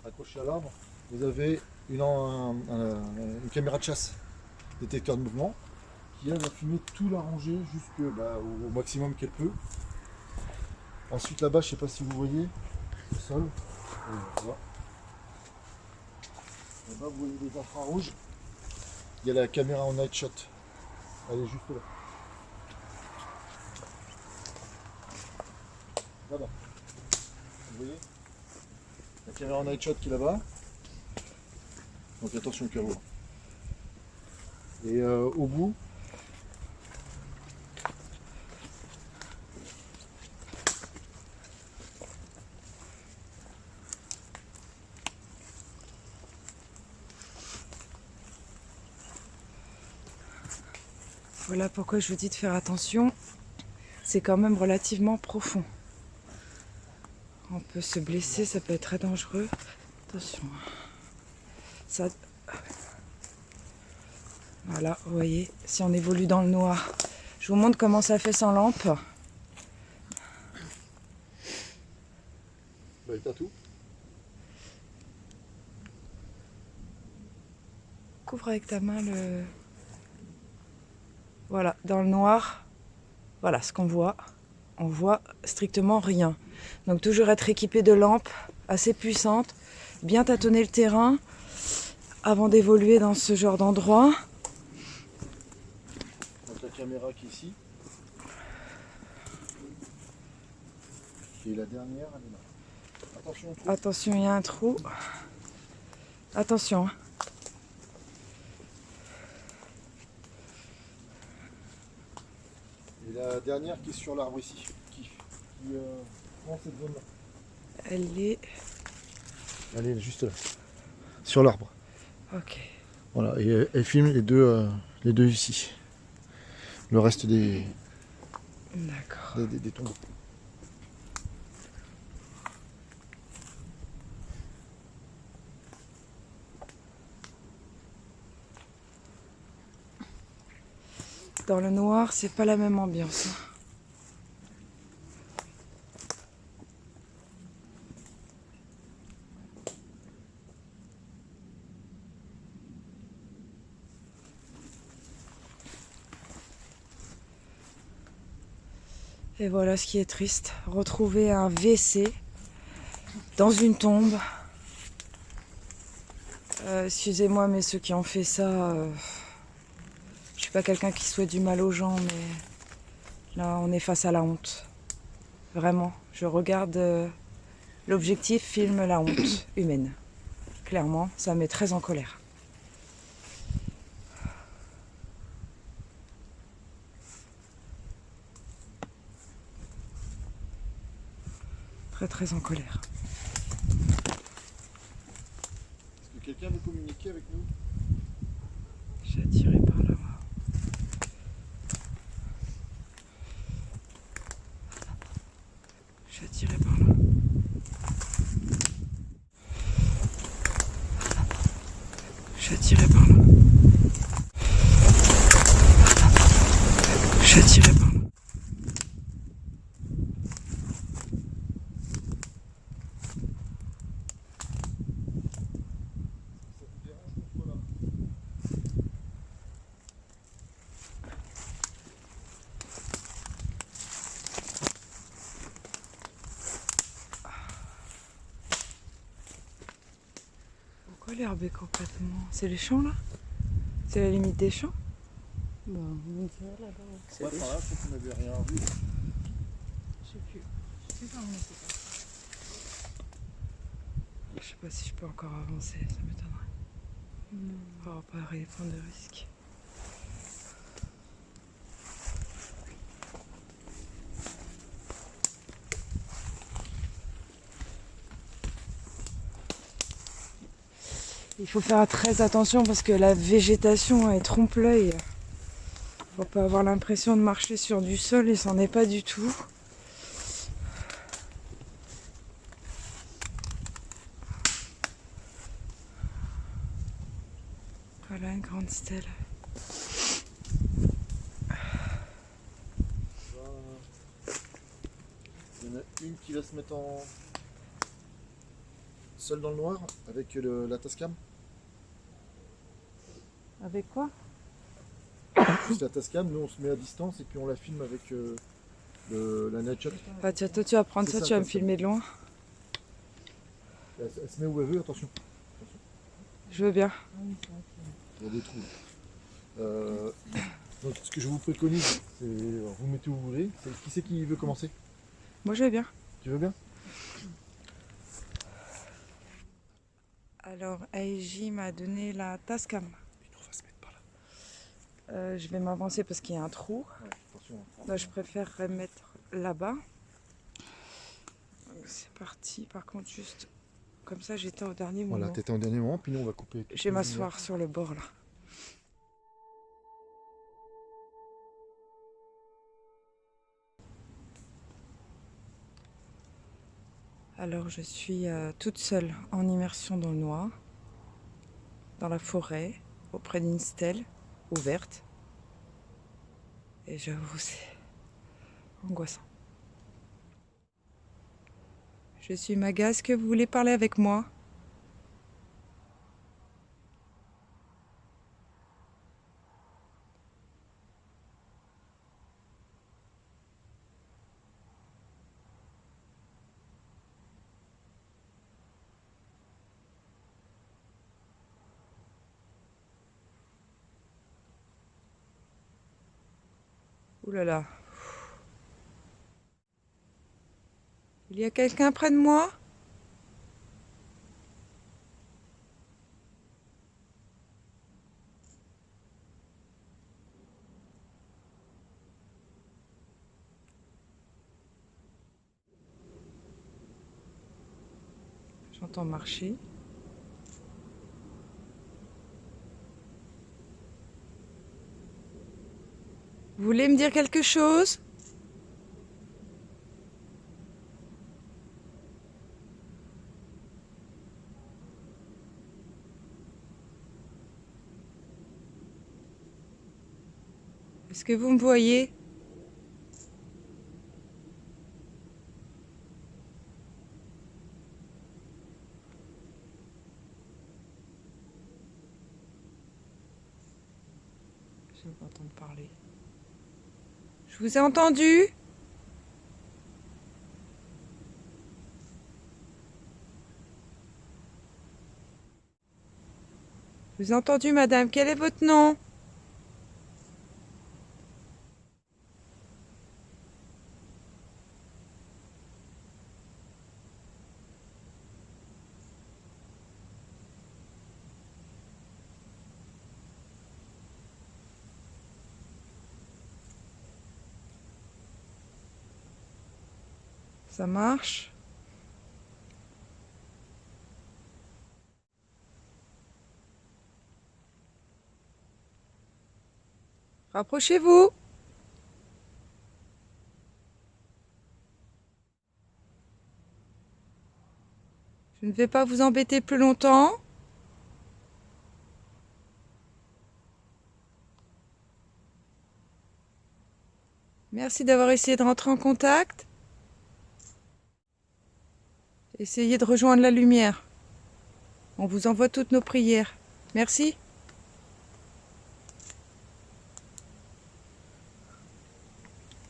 accroché à l'arbre, vous avez une caméra de chasse, détecteur de mouvement qui elle va filmer tout la rangée au maximum qu'elle peut. Ensuite là-bas, je ne sais pas si vous voyez le sol. Voilà. Là-bas, vous voyez les infrarouges. Il y a la caméra en night shot. Elle est juste là. Là-bas. Vous voyez la caméra en night shot qui est là-bas. Donc attention au carreau. Et au bout, voilà pourquoi je vous dis de faire attention. C'est quand même relativement profond. On peut se blesser, ça peut être très dangereux. Attention. Ça... Voilà, vous voyez, si on évolue dans le noir. Je vous montre comment ça fait sans lampe. bah, t'as tout. Couvre avec ta main le... Voilà, dans le noir, voilà ce qu'on voit. On voit strictement rien. Donc toujours être équipé de lampes assez puissantes, bien tâtonner le terrain avant d'évoluer dans ce genre d'endroit. Donc la caméra qui est ici. Et la dernière, elle est là. Attention au trou. Attention, il y a un trou. Attention. Et la dernière qui est sur l'arbre ici, qui prend cette zone-là. Elle est... Elle est juste là, sur l'arbre. Ok. Voilà, et elle filme les deux ici. Le reste des tombeaux. Dans le noir, c'est pas la même ambiance. Et voilà ce qui est triste. Retrouver un WC dans une tombe. Excusez-moi, mais ceux qui ont fait ça... Je suis pas quelqu'un qui souhaite du mal aux gens, mais là on est face à la honte. Vraiment, je regarde l'objectif filme la honte humaine. Clairement, ça me met très en colère. Très en colère. Est-ce que quelqu'un veut communiquer avec nous? J'ai attiré par là. suis attirée par là. Je suis attirée par là. Pourquoi l'herbe est complètement... C'est les champs là? C'est la limite des champs? Bah, on dirait là-bas. Ouais, par là, je crois qu'on n'avait rien vu. Je sais plus. Je sais pas où on était passé. Je sais pas si je peux encore avancer, ça m'étonnerait. On va pas prendre de risques. Il faut faire très attention parce que la végétation elle trompe l'œil. On peut avoir l'impression de marcher sur du sol et c'en est pas du tout. Voilà une grande stèle. Il y en a une qui va se mettre en... seule dans le noir avec la Tascam. Avec quoi? Juste la Tascam, nous on se met à distance et puis on la filme avec la Nightshot. Ah tiens, toi tu vas prendre C'est ça, ça, tu vas me Tascam. filmer de loin. Elle se met où elle veut, attention. Je veux bien. Il y a des trous. Donc ce que je vous préconise, c'est vous mettez où vous voulez. Qui c'est qui veut commencer? Moi je veux bien. Tu veux bien? Alors Aiji m'a donné la Tascam. Une autre va se mettre par là. Je vais m'avancer parce qu'il y a un trou. Ouais, attention. Là, je préférerais me mettre là-bas. C'est parti. Par contre, juste comme ça, j'étais au dernier moment. Voilà, t'étais en dernier moment, puis nous on va couper. Je vais m'asseoir sur le bord là. Alors, je suis toute seule en immersion dans le noir, dans la forêt, auprès d'une stèle ouverte. Et j'avoue, c'est angoissant. Je suis Maga, est-ce que vous voulez parler avec moi? Ouh là là. Il y a quelqu'un près de moi? J'entends marcher. Vous voulez me dire quelque chose? Est-ce que vous me voyez? Je vais entendre parler. Je vous ai entendu? Je vous ai entendu, madame. Quel est votre nom? Ça marche? Rapprochez-vous. Je ne vais pas vous embêter plus longtemps. Merci d'avoir essayé de rentrer en contact. Essayez de rejoindre la lumière. On vous envoie toutes nos prières. Merci.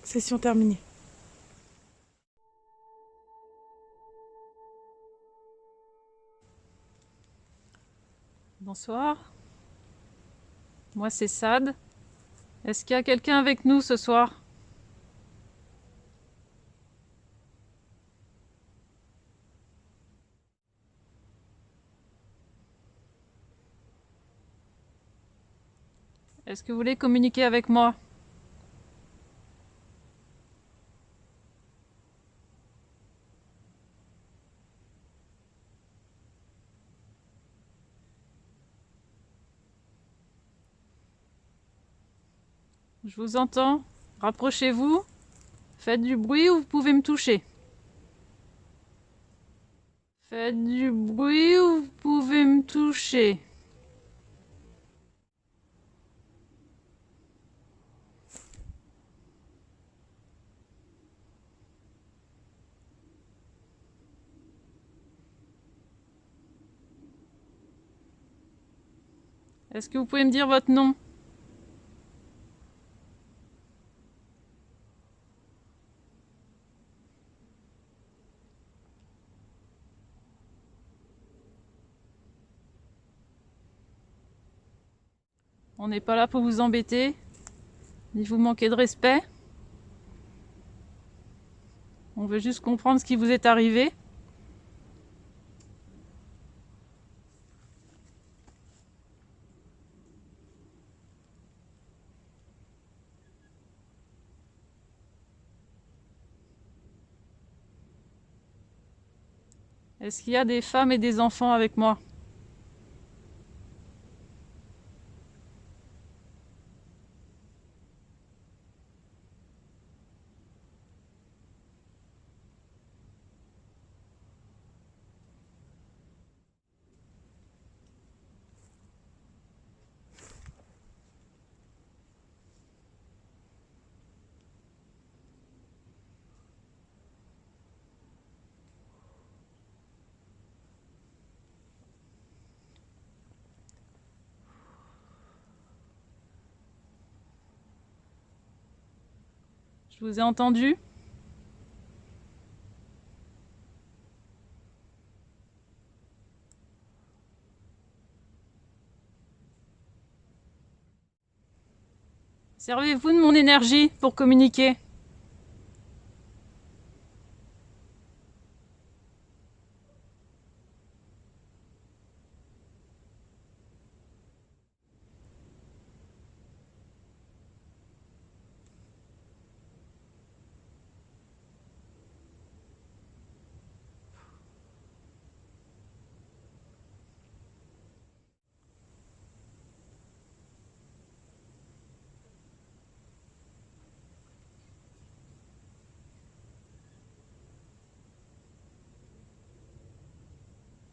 Session terminée. Bonsoir. Moi, c'est Sad. Est-ce qu'il y a quelqu'un avec nous ce soir? Est-ce que vous voulez communiquer avec moi? Je vous entends. Rapprochez-vous. Faites du bruit ou vous pouvez me toucher. Faites du bruit ou vous pouvez me toucher. Est-ce que vous pouvez me dire votre nom? On n'est pas là pour vous embêter, ni vous manquer de respect. On veut juste comprendre ce qui vous est arrivé. Est-ce qu'il y a des femmes et des enfants avec moi? Je vous ai entendu. Servez-vous de mon énergie pour communiquer.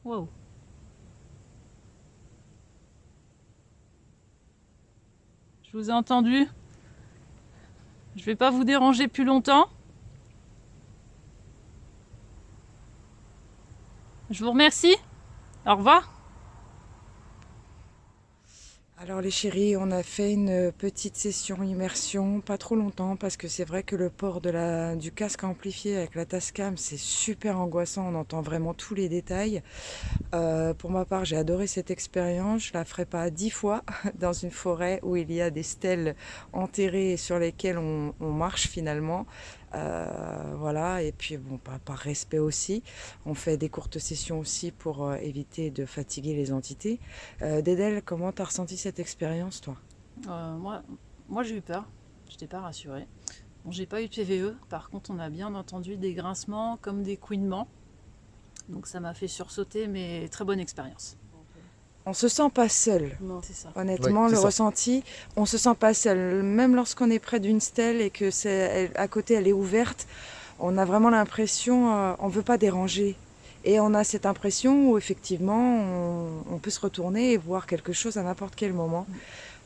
Wow. Je vous ai entendu. Je vais pas vous déranger plus longtemps. Je vous remercie. Au revoir. Alors les chéris, on a fait une petite session immersion, pas trop longtemps, parce que c'est vrai que le port du casque amplifié avec la Tascam, c'est super angoissant, on entend vraiment tous les détails. Pour ma part, j'ai adoré cette expérience, je la ferai pas 10 fois dans une forêt où il y a des stèles enterrées sur lesquelles on marche finalement. Voilà, et puis bon, par respect aussi, on fait des courtes sessions aussi pour éviter de fatiguer les entités. Dédel, comment t'as ressenti cette expérience, toi? Moi j'ai eu peur, j'étais pas rassurée. Bon, j'ai pas eu de PVE, par contre on a bien entendu des grincements comme des couinements, donc ça m'a fait sursauter, mais très bonne expérience. On se sent pas seul. Non, c'est ça. Honnêtement, Ouais, le c'est ça. ressenti, on se sent pas seul. Même lorsqu'on est près d'une stèle et que à côté elle est ouverte, on a vraiment l'impression, on veut pas déranger. Et on a cette impression où effectivement, on peut se retourner et voir quelque chose à n'importe quel moment.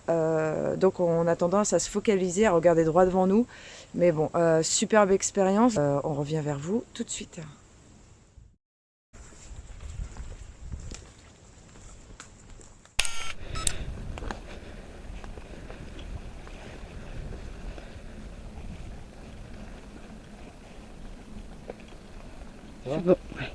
Donc on a tendance à se focaliser, à regarder droit devant nous. Mais bon, superbe expérience. On revient vers vous tout de suite. C'est bon, ouais.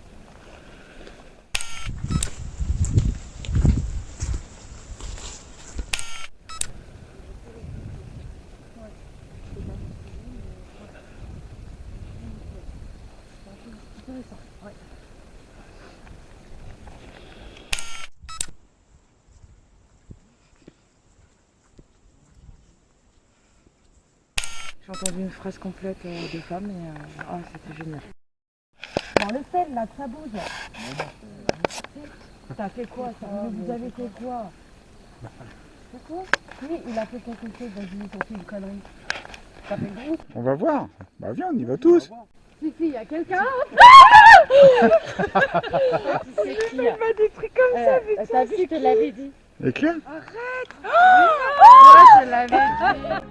J'ai entendu une phrase complète de femme et oh, c'était génial. Dans le sel là, ça bouge. T'as fait quoi ça? Vous avez fait quoi? C'est quoi? Oui, il a fait quelque chose, vas-y, t'as fait une connerie. T'as fait le groupe? On va voir. Bah viens, on y va tous. Si, il y a quelqu'un. Il m'a des trucs comme ça, mais T'as vu, je te l'avais dit. Et Claire? arrête. Moi, je te l'avais dit.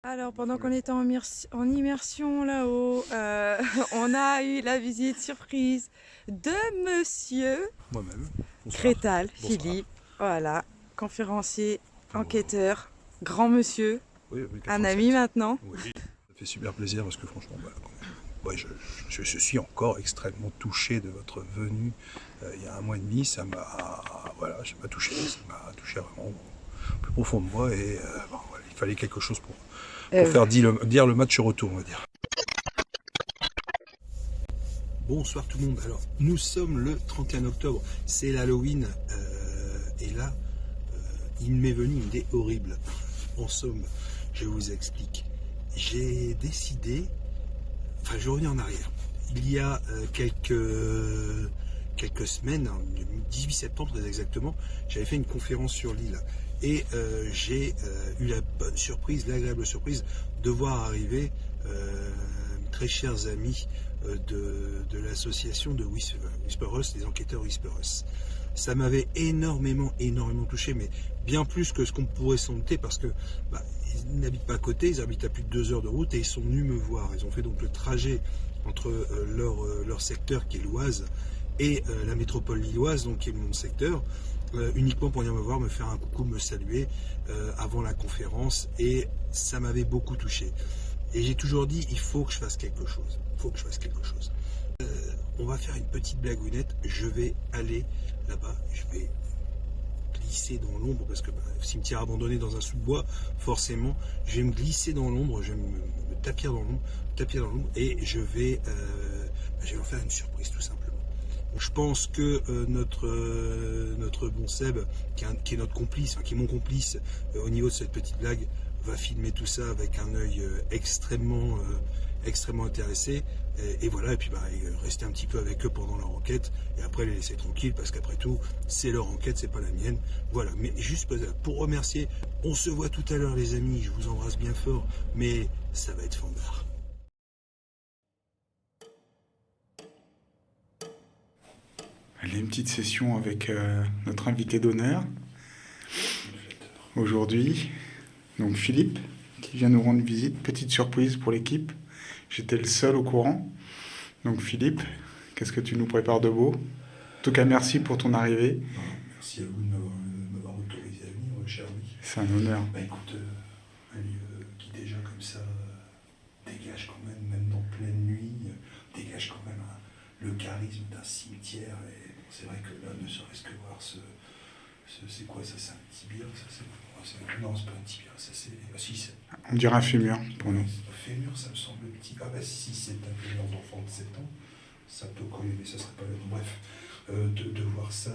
Alors, pendant qu'on était en immersion là-haut, on a eu la visite surprise de monsieur Moi-même. Crétal, Bonsoir. Philippe. Voilà, conférencier, enquêteur, grand monsieur, Oui, oui, un 87. ami maintenant. Oui, ça fait super plaisir parce que franchement, je suis encore extrêmement touché de votre venue il y a 1 mois et demi. Ça m'a touché, vraiment au plus profond de moi et voilà, il fallait quelque chose pour faire dire le match retour, on va dire. Bonsoir tout le monde. Alors, nous sommes le 31 octobre, c'est l'Halloween et là, il m'est venu une idée horrible. En somme, je vous explique. J'ai décidé, je reviens en arrière. Il y a quelques semaines, le 18 septembre très exactement, j'avais fait une conférence sur l'île. Et j'ai eu la bonne surprise, l'agréable surprise de voir arriver très chers amis de l'association de Whisper Us, des enquêteurs Whisper Us. Ça m'avait énormément touché, mais bien plus que ce qu'on pourrait s'en douter, parce que ils n'habitent pas à côté, ils habitent à plus de 2 heures de route et ils sont venus me voir. Ils ont fait donc le trajet entre leur secteur qui est l'Oise et la métropole lilloise, donc qui est mon secteur, uniquement pour venir me voir, me faire un coucou, me saluer avant la conférence, et ça m'avait beaucoup touché. Et j'ai toujours dit, il faut que je fasse quelque chose. On va faire une petite blagounette, je vais aller là-bas, je vais glisser dans l'ombre, parce que cimetière abandonné dans un sous-bois, forcément, je vais me glisser dans l'ombre, je vais me tapir dans l'ombre, et je vais leur faire une surprise tout simplement. Je pense que notre bon Seb, qui est notre complice, qui est mon complice au niveau de cette petite blague, va filmer tout ça avec un œil extrêmement intéressé. Et voilà, et puis rester un petit peu avec eux pendant leur enquête, et après les laisser tranquilles, parce qu'après tout, c'est leur enquête, c'est pas la mienne. Voilà, mais juste pour remercier, on se voit tout à l'heure les amis, je vous embrasse bien fort, mais ça va être fandard. Allez, une petite session avec notre invité d'honneur aujourd'hui. Donc Philippe, qui vient nous rendre visite. Petite surprise pour l'équipe. J'étais le seul au courant. Donc Philippe, qu'est-ce que tu nous prépares de beau? En tout cas, merci pour ton arrivée. Merci à vous de m'avoir autorisé à venir, cher ami. C'est un honneur. Bah écoute, un lieu qui déjà comme ça dégage quand même dans pleine nuit, dégage quand même le charisme d'un cimetière. Et bon, c'est vrai que là, ne serait-ce que voir c'est quoi ça? C'est un tibia? Non, c'est pas un tibia, ça c'est... Ah, si, c'est... On dirait un fémur pour nous. Un fémur, ça me semble petit. Ah bah si, c'est un fémur d'enfant de 7 ans, ça peut coller, mais ça serait pas le... Bref, de voir ça...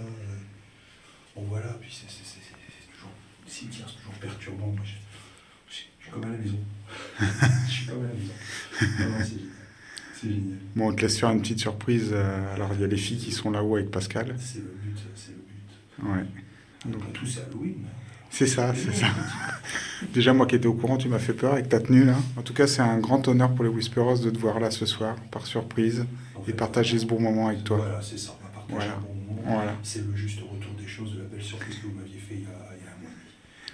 Bon voilà, puis c'est toujours... Le cimetière, c'est toujours perturbant. Moi, je suis comme à la maison. Je suis comme à la maison. Non, c'est génial. Bon, on te laisse faire une petite surprise. Alors, il y a les filles qui sont là-haut avec Pascal. C'est le but, c'est le but. Ouais. Donc tout c'est Halloween. C'est ça, c'est ça. Déjà, moi qui étais au courant, tu m'as fait peur avec ta tenue là. En tout cas, c'est un grand honneur pour les Whisperers de te voir là ce soir, par surprise, et partager ce bon moment avec toi. Voilà, c'est ça, on va partager un bon moment. Voilà. C'est le juste retour des choses de la belle surprise que vous m'aviez fait il y a un mois.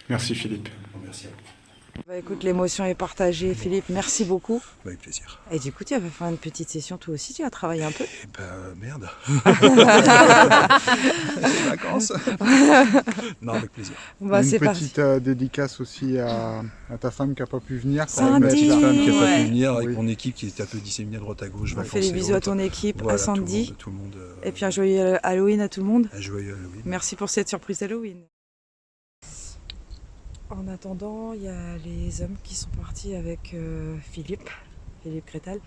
Merci Philippe. Bon, merci à vous. Bah, écoute, l'émotion est partagée. Philippe, merci beaucoup. Bah, avec plaisir. Et du coup, tu vas faire une petite session toi aussi, tu vas travailler un peu. Eh ben, merde. Les vacances. Non, avec plaisir. Bah, c'est une parti. petite dédicace aussi à ta femme qui n'a pas pu venir. Sandy. Ma petite femme qui n'a pas pu venir, avec Oui. mon équipe qui était un peu disséminée à droite à gauche. On fait des bisous à ton équipe, voilà, à Sandy. Tout le monde, Et puis un joyeux Halloween à tout le monde. un joyeux Halloween. Merci pour cette surprise Halloween. En attendant, il y a les hommes qui sont partis avec Philippe Crétal.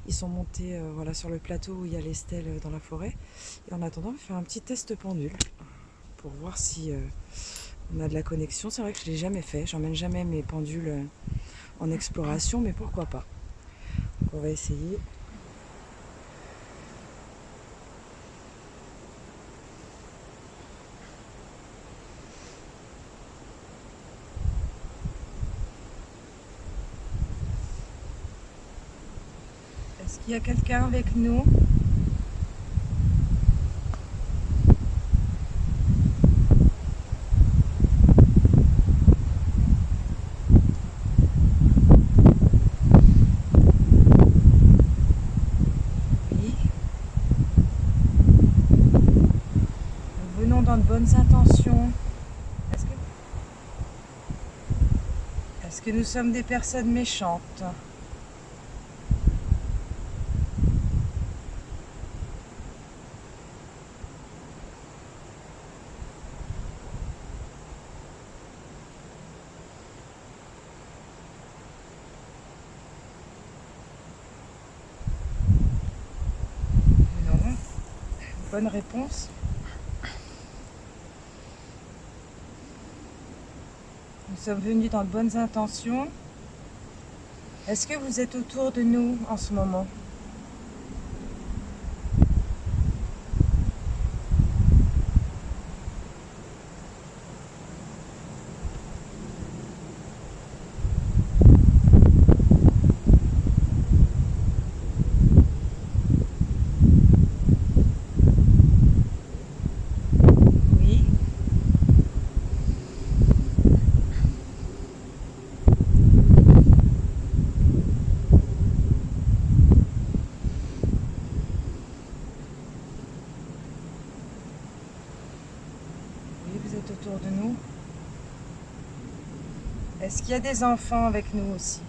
Ils sont montés voilà, sur le plateau où il y a les stèles dans la forêt. Et en attendant, on va faire un petit test pendule pour voir si on a de la connexion. C'est vrai que je ne l'ai jamais fait. J'emmène jamais mes pendules en exploration, mais pourquoi pas. Donc on va essayer. Est-ce qu'il y a quelqu'un avec nous? Oui. Nous venons dans de bonnes intentions. Est-ce que nous sommes des personnes méchantes? Bonne réponse. Nous sommes venus dans de bonnes intentions. Est-ce que vous êtes autour de nous en ce moment? Autour de nous. Est-ce qu'il y a des enfants avec nous aussi?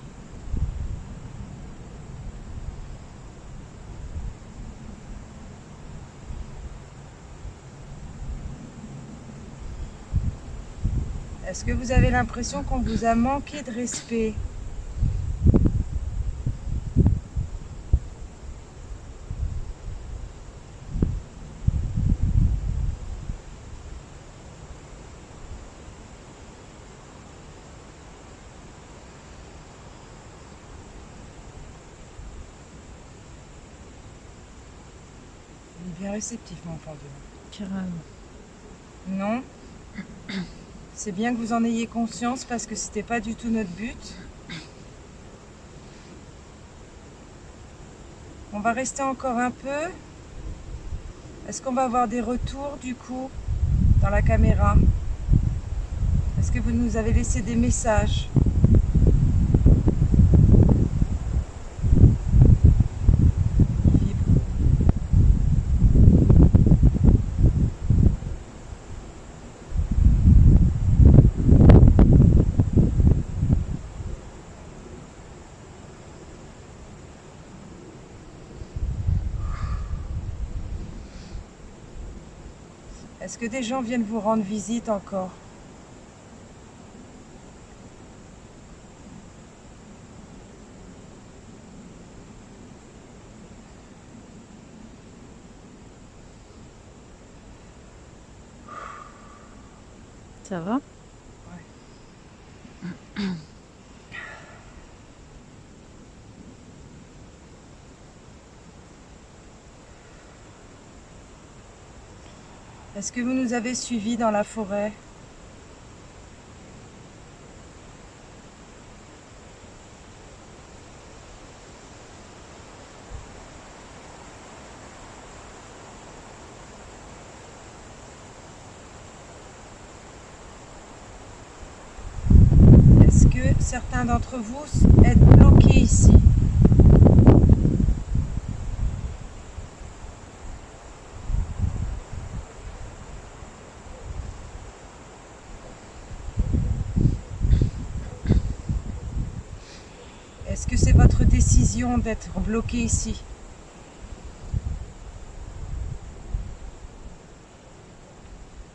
Est-ce que vous avez l'impression qu'on vous a manqué de respect? Bien réceptif, mon pendule. Carrément. Non. C'est bien que vous en ayez conscience parce que c'était pas du tout notre but. On va rester encore un peu. Est-ce qu'on va avoir des retours du coup dans la caméra? Est-ce que vous nous avez laissé des messages? Est-ce que des gens viennent vous rendre visite encore? Ça va? Est-ce que vous nous avez suivis dans la forêt? Est-ce que certains d'entre vous êtes bloqués ici? Est-ce que c'est votre décision d'être bloqué ici?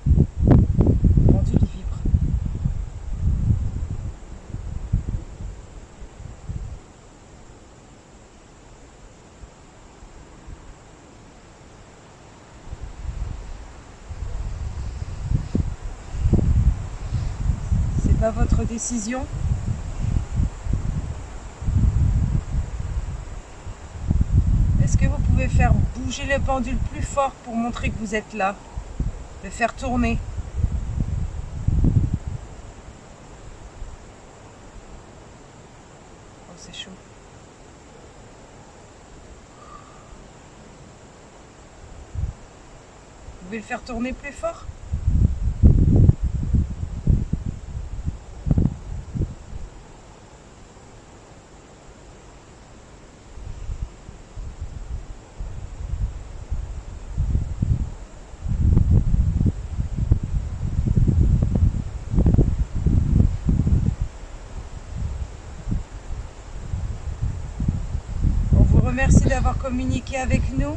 Le pendule vibre. C'est pas votre décision? Est-ce que vous pouvez faire bouger le pendule plus fort pour montrer que vous êtes là? Le faire tourner. Oh, c'est chaud. Vous pouvez le faire tourner plus fort? Merci d'avoir communiqué avec nous.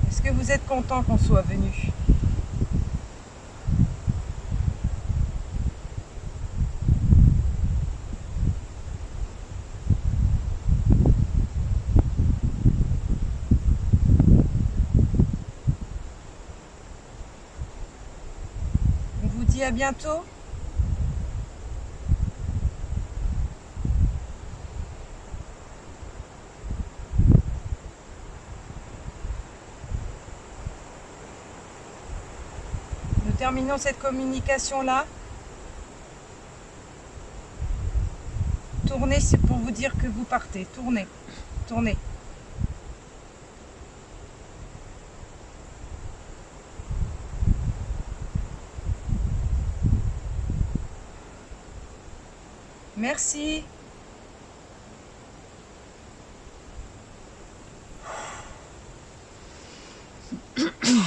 Est-ce que vous êtes content qu'on soit venu? On vous dit à bientôt. Nous terminons cette communication-là. Tournez, c'est pour vous dire que vous partez. Tournez, tournez. Merci.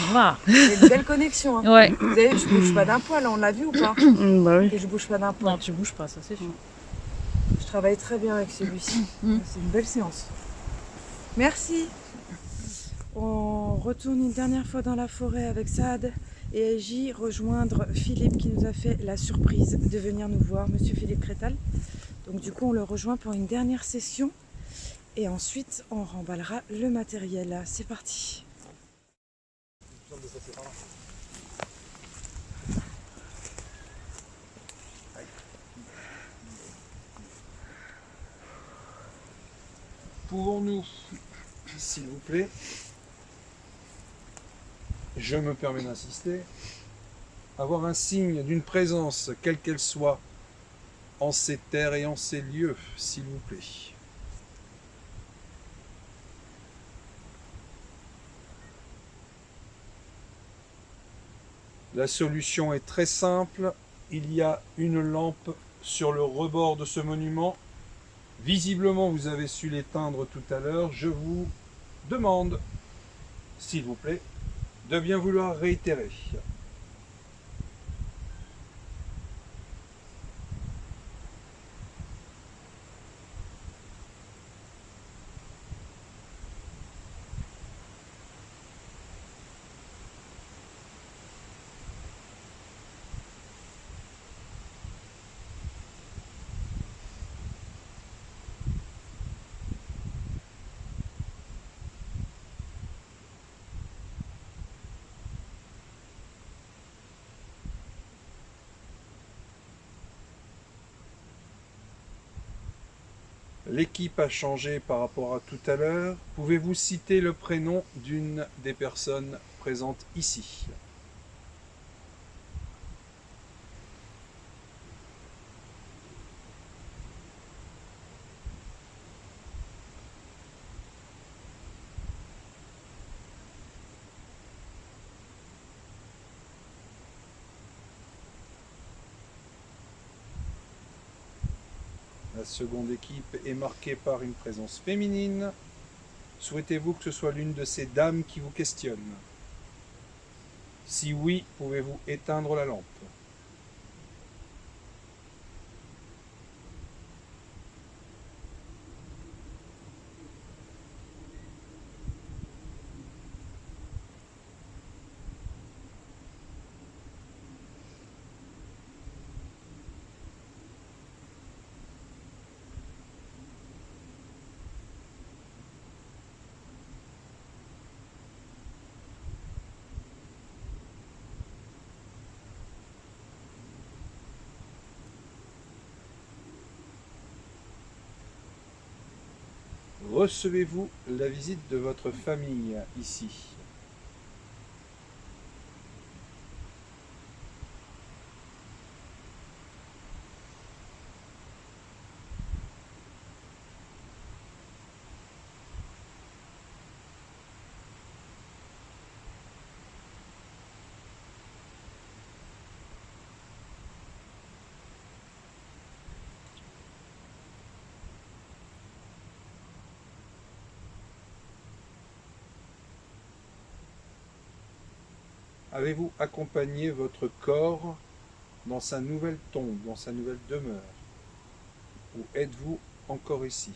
Voilà. C'est une belle connexion. Hein. Ouais. Vous savez, je bouge pas d'un poil, on l'a vu ou pas? Bah oui. Et je bouge pas d'un poil. Non, tu bouges pas, ça c'est sûr. Je travaille très bien avec celui-ci. C'est une belle séance. Merci. On retourne une dernière fois dans la forêt avec Saad et J rejoindre Philippe qui nous a fait la surprise de venir nous voir, Monsieur Philippe Crétal. Donc du coup on le rejoint pour une dernière session et ensuite on remballera le matériel. C'est parti. Pouvons-nous, s'il vous plaît, je me permets d'insister, avoir un signe d'une présence, quelle qu'elle soit, en ces terres et en ces lieux, s'il vous plaît. La solution est très simple. Il y a une lampe sur le rebord de ce monument. Visiblement, vous avez su l'éteindre tout à l'heure. Je vous demande, s'il vous plaît, de bien vouloir réitérer. L'équipe a changé par rapport à tout à l'heure. Pouvez-vous citer le prénom d'une des personnes présentes ici? La seconde équipe est marquée par une présence féminine. Souhaitez-vous que ce soit l'une de ces dames qui vous questionne? Si oui, pouvez-vous éteindre la lampe? Recevez-vous la visite de votre famille ici? Avez-vous accompagné votre corps dans sa nouvelle tombe, dans sa nouvelle demeure? Ou êtes-vous encore ici?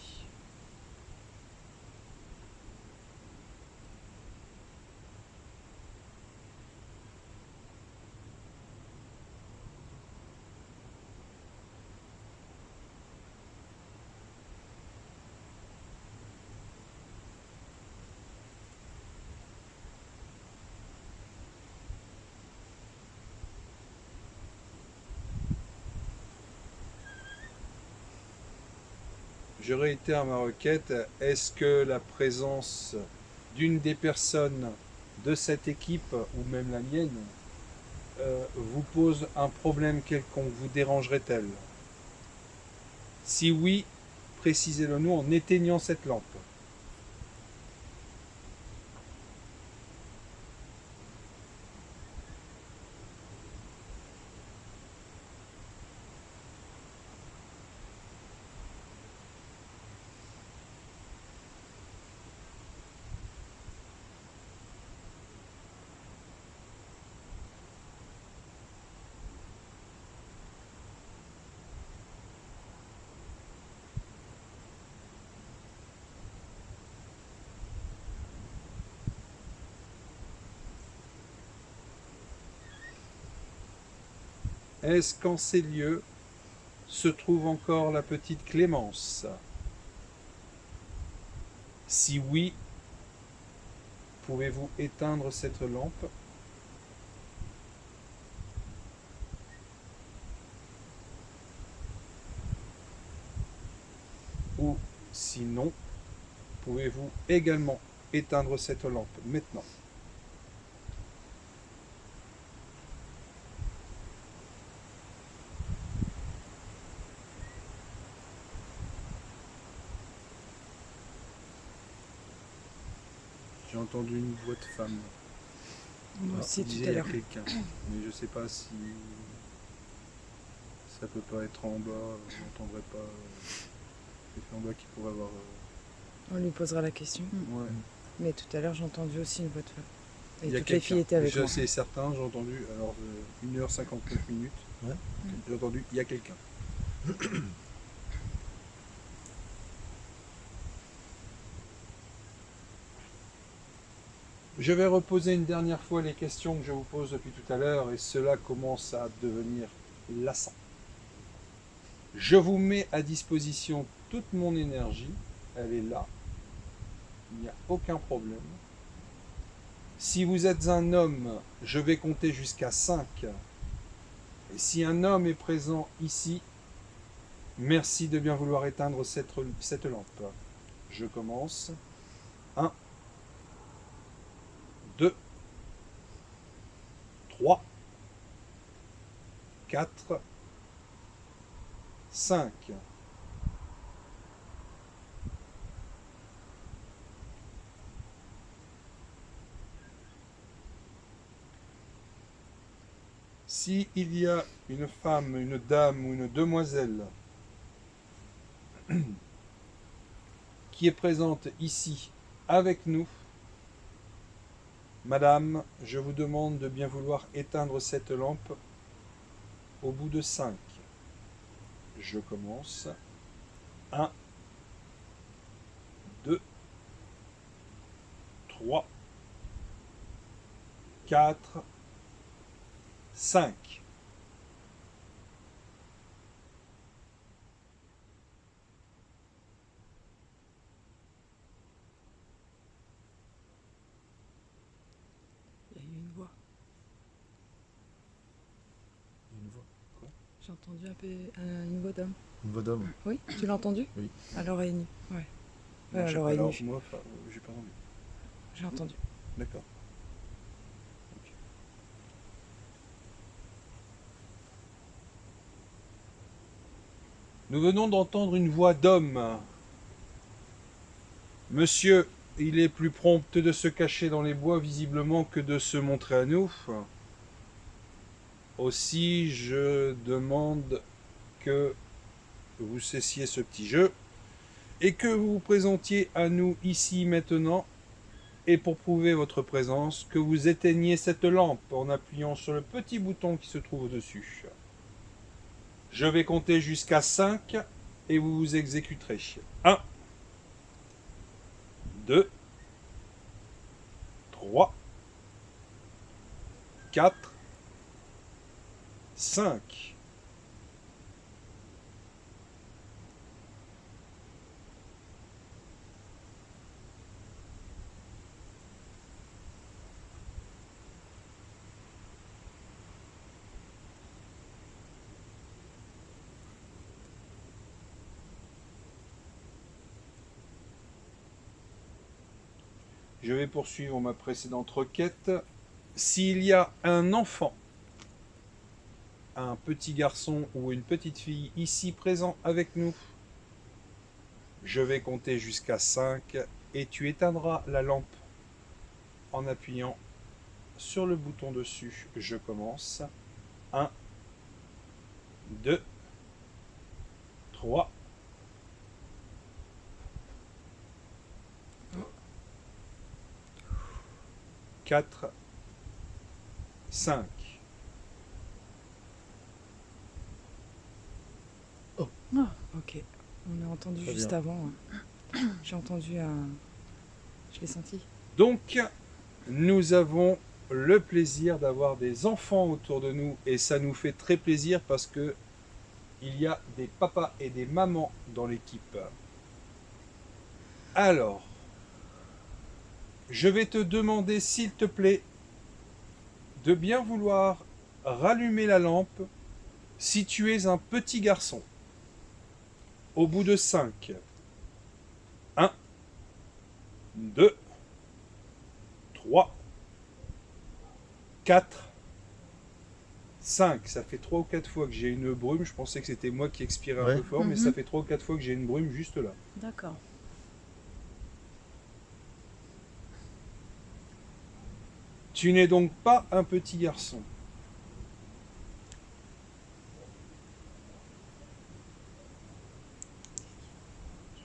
Je réitère ma requête. Est-ce que la présence d'une des personnes de cette équipe, ou même la mienne, vous pose un problème quelconque? Vous dérangerait-elle? Si oui, précisez-le nous en éteignant cette lampe. Est-ce qu'en ces lieux se trouve encore la petite Clémence? Si oui, pouvez-vous éteindre cette lampe? Ou sinon, pouvez-vous également éteindre cette lampe maintenant? J'ai entendu une voix de femme. Moi aussi, il disait, tout à il y a l'heure. quelqu'un. Mais je sais pas si ça peut pas être en bas, j'entendrai pas quelqu'un en bas qui pourrait avoir... On lui posera la question. Ouais. Mais tout à l'heure, j'ai entendu aussi une voix de femme. Il Et y a toutes les filles étaient avec moi. C'est certain, j'ai entendu, alors 1h59 minutes, Ouais. j'ai entendu, il y a quelqu'un. Je vais reposer une dernière fois les questions que je vous pose depuis tout à l'heure et cela commence à devenir lassant. Je vous mets à disposition toute mon énergie, elle est là, il n'y a aucun problème. Si vous êtes un homme, je vais compter jusqu'à 5. Et si un homme est présent ici, merci de bien vouloir éteindre cette lampe. Je commence. 1, 2, 3, 4, 5. Si il y a une femme, une dame ou une demoiselle qui est présente ici avec nous, madame, je vous demande de bien vouloir éteindre cette lampe au bout de 5. Je commence. 1, 2, 3, 4, 5. Il y a eu une voix. Une voix. Quoi? J'ai entendu un peu une voix d'homme. Une voix d'homme. Oui, tu l'as entendu? Oui. À l'oreille nue. Ouais. Non, À j'ai l'oreille pas- nue. moi, enfin, j'ai pas entendu. J'ai entendu. D'accord. Ok. Nous venons d'entendre une voix d'homme. Monsieur, il est plus prompt de se cacher dans les bois visiblement que de se montrer à nous. Aussi, je demande que vous cessiez ce petit jeu et que vous vous présentiez à nous ici maintenant et pour prouver votre présence, que vous éteigniez cette lampe en appuyant sur le petit bouton qui se trouve au-dessus. Je vais compter jusqu'à 5 et vous vous exécuterez. 1, 2, 3, 4, 5. Je vais poursuivre ma précédente requête. S'il y a un enfant, un petit garçon ou une petite fille ici présent avec nous, je vais compter jusqu'à 5 et tu éteindras la lampe en appuyant sur le bouton dessus. Je commence. 1, 2, 3, 4, 5. Ah, ok. On a entendu Très juste bien. avant. J'ai entendu un... Je l'ai senti. Donc, nous avons le plaisir d'avoir des enfants autour de nous et ça nous fait très plaisir parce que il y a des papas et des mamans dans l'équipe. Alors, je vais te demander, s'il te plaît, de bien vouloir rallumer la lampe si tu es un petit garçon. Au bout de 5. 1, 2, 3, 4, 5. Ça fait 3 ou 4 fois que j'ai une brume. Je pensais que c'était moi qui expirais un peu fort, mais ça fait 3 ou 4 fois que j'ai une brume juste là. D'accord. Tu n'es donc pas un petit garçon.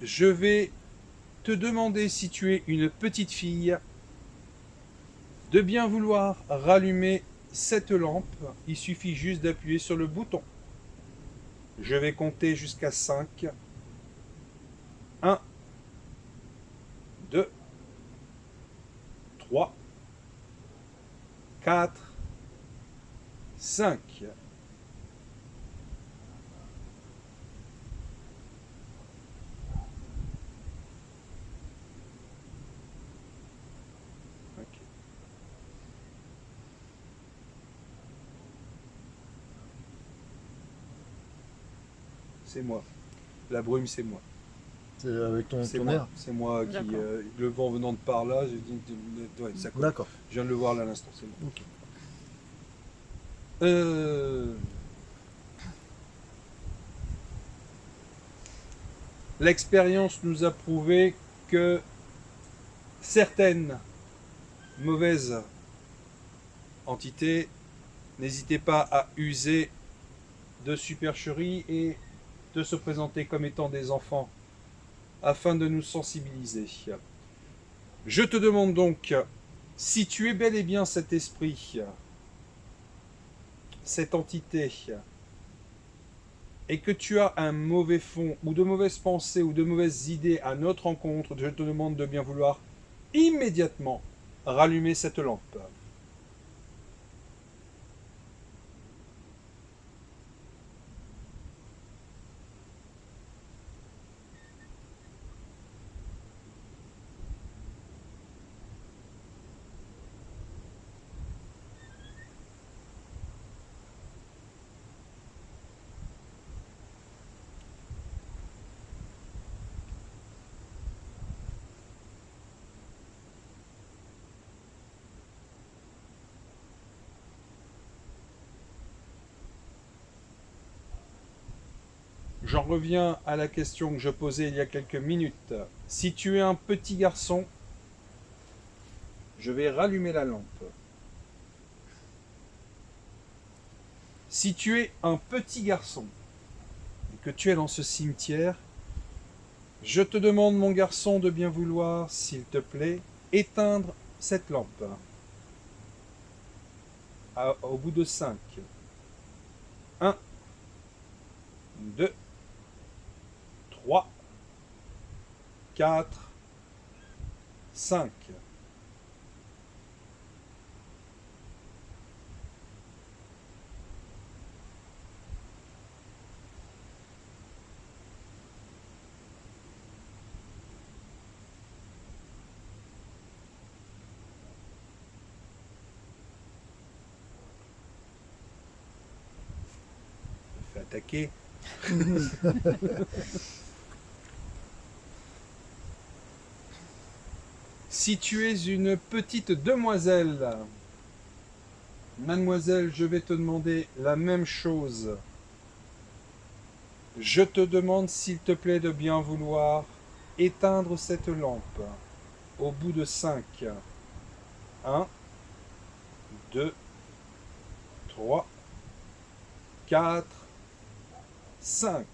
Je vais te demander, si tu es une petite fille, de bien vouloir rallumer cette lampe. Il suffit juste d'appuyer sur le bouton. Je vais compter jusqu'à 5. 1, 2, 3, 4, 5. C'est moi. La brume, c'est moi. C'est avec ton air. C'est moi qui, le vent venant de par là, j'ai dit, ouais, ça colle. D'accord. Je viens de le voir là à l'instant, c'est moi. Ok. L'expérience nous a prouvé que certaines mauvaises entités n'hésitaient pas à user de supercherie et de se présenter comme étant des enfants afin de nous sensibiliser. Je te demande donc, si tu es bel et bien cet esprit, cette entité, et que tu as un mauvais fond, ou de mauvaises pensées, ou de mauvaises idées à notre encontre, je te demande de bien vouloir immédiatement rallumer cette lampe. J'en reviens à la question que je posais il y a quelques minutes. Si tu es un petit garçon, je vais rallumer la lampe. Si tu es un petit garçon et que tu es dans ce cimetière, je te demande, mon garçon, de bien vouloir, s'il te plaît, éteindre cette lampe. Au bout de 5. 1, 2, 3, 4, 5. Je me fais attaquer. Si tu es une petite demoiselle, mademoiselle, je vais te demander la même chose. Je te demande, s'il te plaît, de bien vouloir éteindre cette lampe au bout de 5. 1, 2, 3, 4, 5.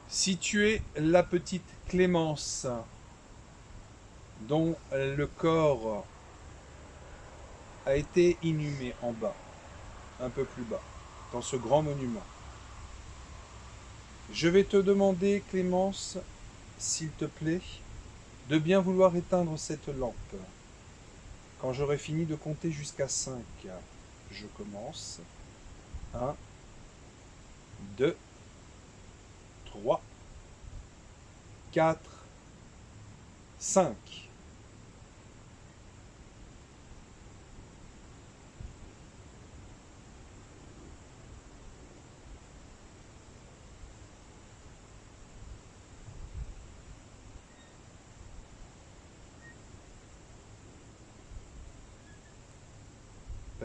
Si tu es la petite Clémence, dont le corps a été inhumé en bas, un peu plus bas, dans ce grand monument, je vais te demander, Clémence, s'il te plaît, de bien vouloir éteindre cette lampe. Quand j'aurai fini de compter jusqu'à 5, je commence. 1, 2, 3, 4, 5.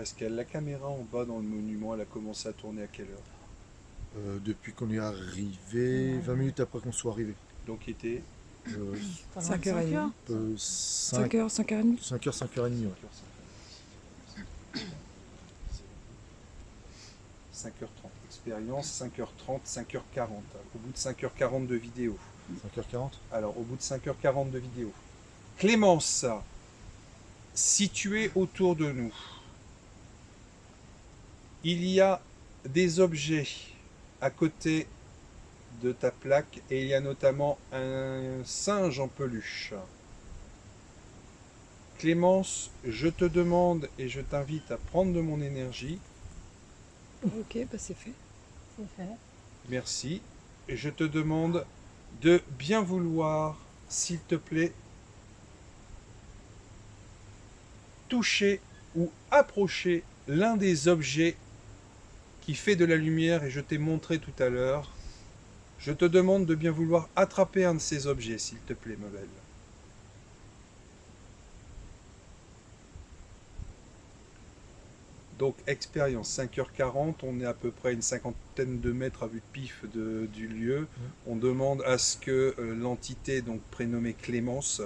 Pascal, la caméra en bas dans le monument, elle a commencé à tourner à quelle heure? Depuis qu'on est arrivé, 20 minutes après qu'on soit arrivé. Donc il était 5h30. 5h, 5h30. 5h, 5h30, ouais. 5h30. Expérience, 5h30, 5h40. Au bout de 5h40 de vidéo. 5h40. Alors, au bout de 5h40 de vidéo. Clémence, située autour de nous, il y a des objets à côté de ta plaque et il y a notamment un singe en peluche. Clémence, je te demande et je t'invite à prendre de mon énergie. Ok, bah c'est fait. C'est fait. Merci. Et je te demande de bien vouloir, s'il te plaît, toucher ou approcher l'un des objets qui fait de la lumière et je t'ai montré tout à l'heure. Je te demande de bien vouloir attraper un de ces objets, s'il te plaît, ma belle. Donc, expérience, 5h40, on est à peu près une cinquantaine de mètres à vue de pif du lieu. On demande à ce que l'entité, donc prénommée Clémence,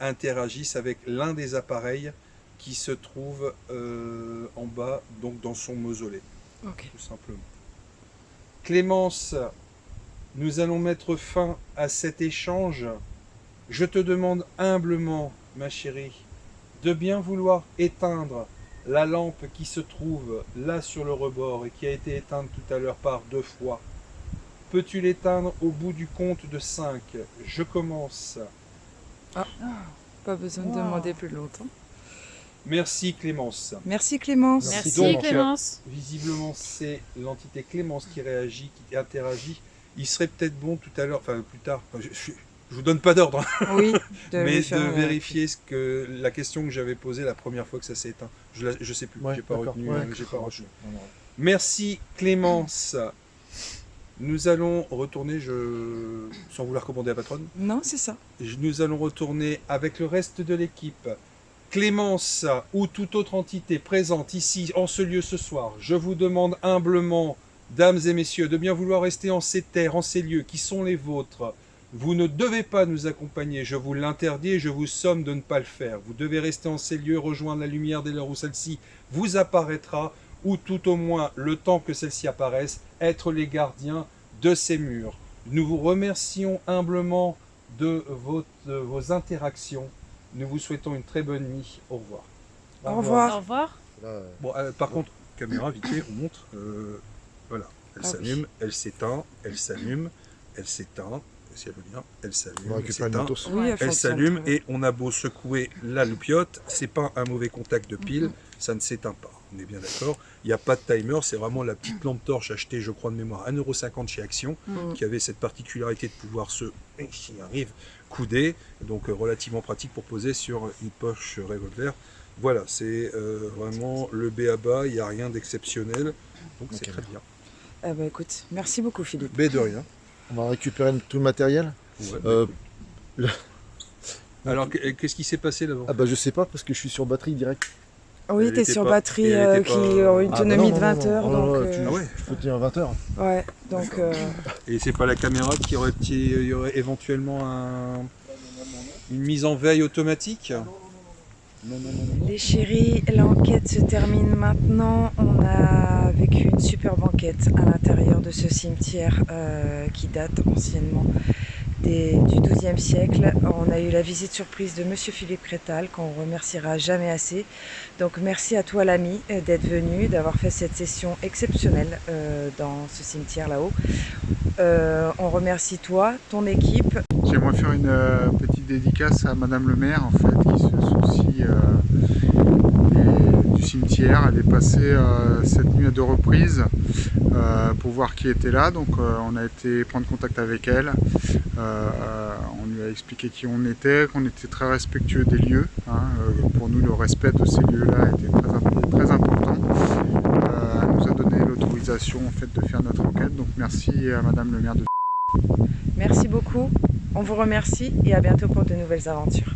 interagisse avec l'un des appareils qui se trouve en bas, donc dans son mausolée. Ok. Tout simplement. Clémence, nous allons mettre fin à cet échange. Je te demande humblement, ma chérie, de bien vouloir éteindre la lampe qui se trouve là sur le rebord et qui a été éteinte tout à l'heure par 2 fois. Peux-tu l'éteindre au bout du compte de 5? Je commence. Ah, pas besoin de demander plus longtemps. Merci Clémence. Merci Clémence. Merci Donc, Clémence. Visiblement, c'est l'entité Clémence qui réagit, qui interagit. Il serait peut-être bon tout à l'heure, enfin plus tard, je vous donne pas d'ordre, hein, Oui, mais de vérifier ce que la question que j'avais posée la première fois que ça s'est éteint. Je sais plus, Ouais, j'ai pas d'accord. retenu, Ouais, j'ai pas retenu. non. Merci Clémence. Nous allons retourner, sans vouloir commander à patronne, Non, c'est ça. nous allons retourner avec le reste de l'équipe. Clémence ou toute autre entité présente ici en ce lieu ce soir, je vous demande humblement, dames et messieurs, de bien vouloir rester en ces terres, en ces lieux qui sont les vôtres. Vous ne devez pas nous accompagner, je vous l'interdis et je vous somme de ne pas le faire. Vous devez rester en ces lieux, rejoindre la lumière dès lors où celle-ci vous apparaîtra, ou tout au moins, le temps que celle-ci apparaisse, être les gardiens de ces murs. Nous vous remercions humblement de vos interactions. Nous vous souhaitons une très bonne nuit. Au revoir. Au revoir. Au revoir. Là, Bon, par contre, caméra, vite fait, on montre. Voilà, elle Ah s'allume, oui. elle s'éteint, elle s'allume, elle s'éteint. Si elle veut bien, elle on s'allume, va elle récupérer le s'éteint. matos. Oui, Elle fonctionne s'allume très bien. et on a beau secouer la loupiote, c'est pas un mauvais contact de pile, ça ne s'éteint pas. On est bien d'accord. Il n'y a pas de timer, c'est vraiment la petite lampe torche achetée, je crois de mémoire, 1,50 € chez Action, qui avait cette particularité de pouvoir se, s'il arrive, couder, donc relativement pratique pour poser sur une poche revolver. Voilà, c'est vraiment le b.a.-ba, il n'y a rien d'exceptionnel, donc c'est Ok. très bien. Ah bah écoute, merci beaucoup Philippe. B de rien. On va récupérer tout le matériel. Ouais, alors, qu'est-ce qui s'est passé là-bas? Ah bah je sais pas parce que je suis sur batterie direct. Oui, Elle t'es était sur pas- batterie elle était qui pas- ont une Ah bah autonomie non, de non, 20 non, heures. non, Donc, tu- Ah ouais. Je peux tenir 20 heures. ouais, donc Et c'est pas la caméra qui aurait, il y aurait éventuellement une mise en veille automatique? les chéris, l'enquête se termine maintenant. On a vécu une superbe enquête à l'intérieur de ce cimetière qui date anciennement du XIIe siècle. On a eu la visite surprise de Monsieur Philippe Crétal, qu'on remerciera jamais assez. Donc merci à toi l'ami d'être venu, d'avoir fait cette session exceptionnelle dans ce cimetière là-haut. On remercie toi, ton équipe. J'aimerais faire une petite dédicace à Madame le maire en fait, qui se soucie du cimetière. Elle est passée cette nuit à 2 reprises pour voir qui était là. Donc on a été prendre contact avec elle. On lui a expliqué qui on était, qu'on était très respectueux des lieux. Hein. Pour nous, le respect de ces lieux-là était très important. Elle nous a donné l'autorisation en fait, de faire notre enquête. Donc merci à Madame le maire de... Merci beaucoup. On vous remercie et à bientôt pour de nouvelles aventures.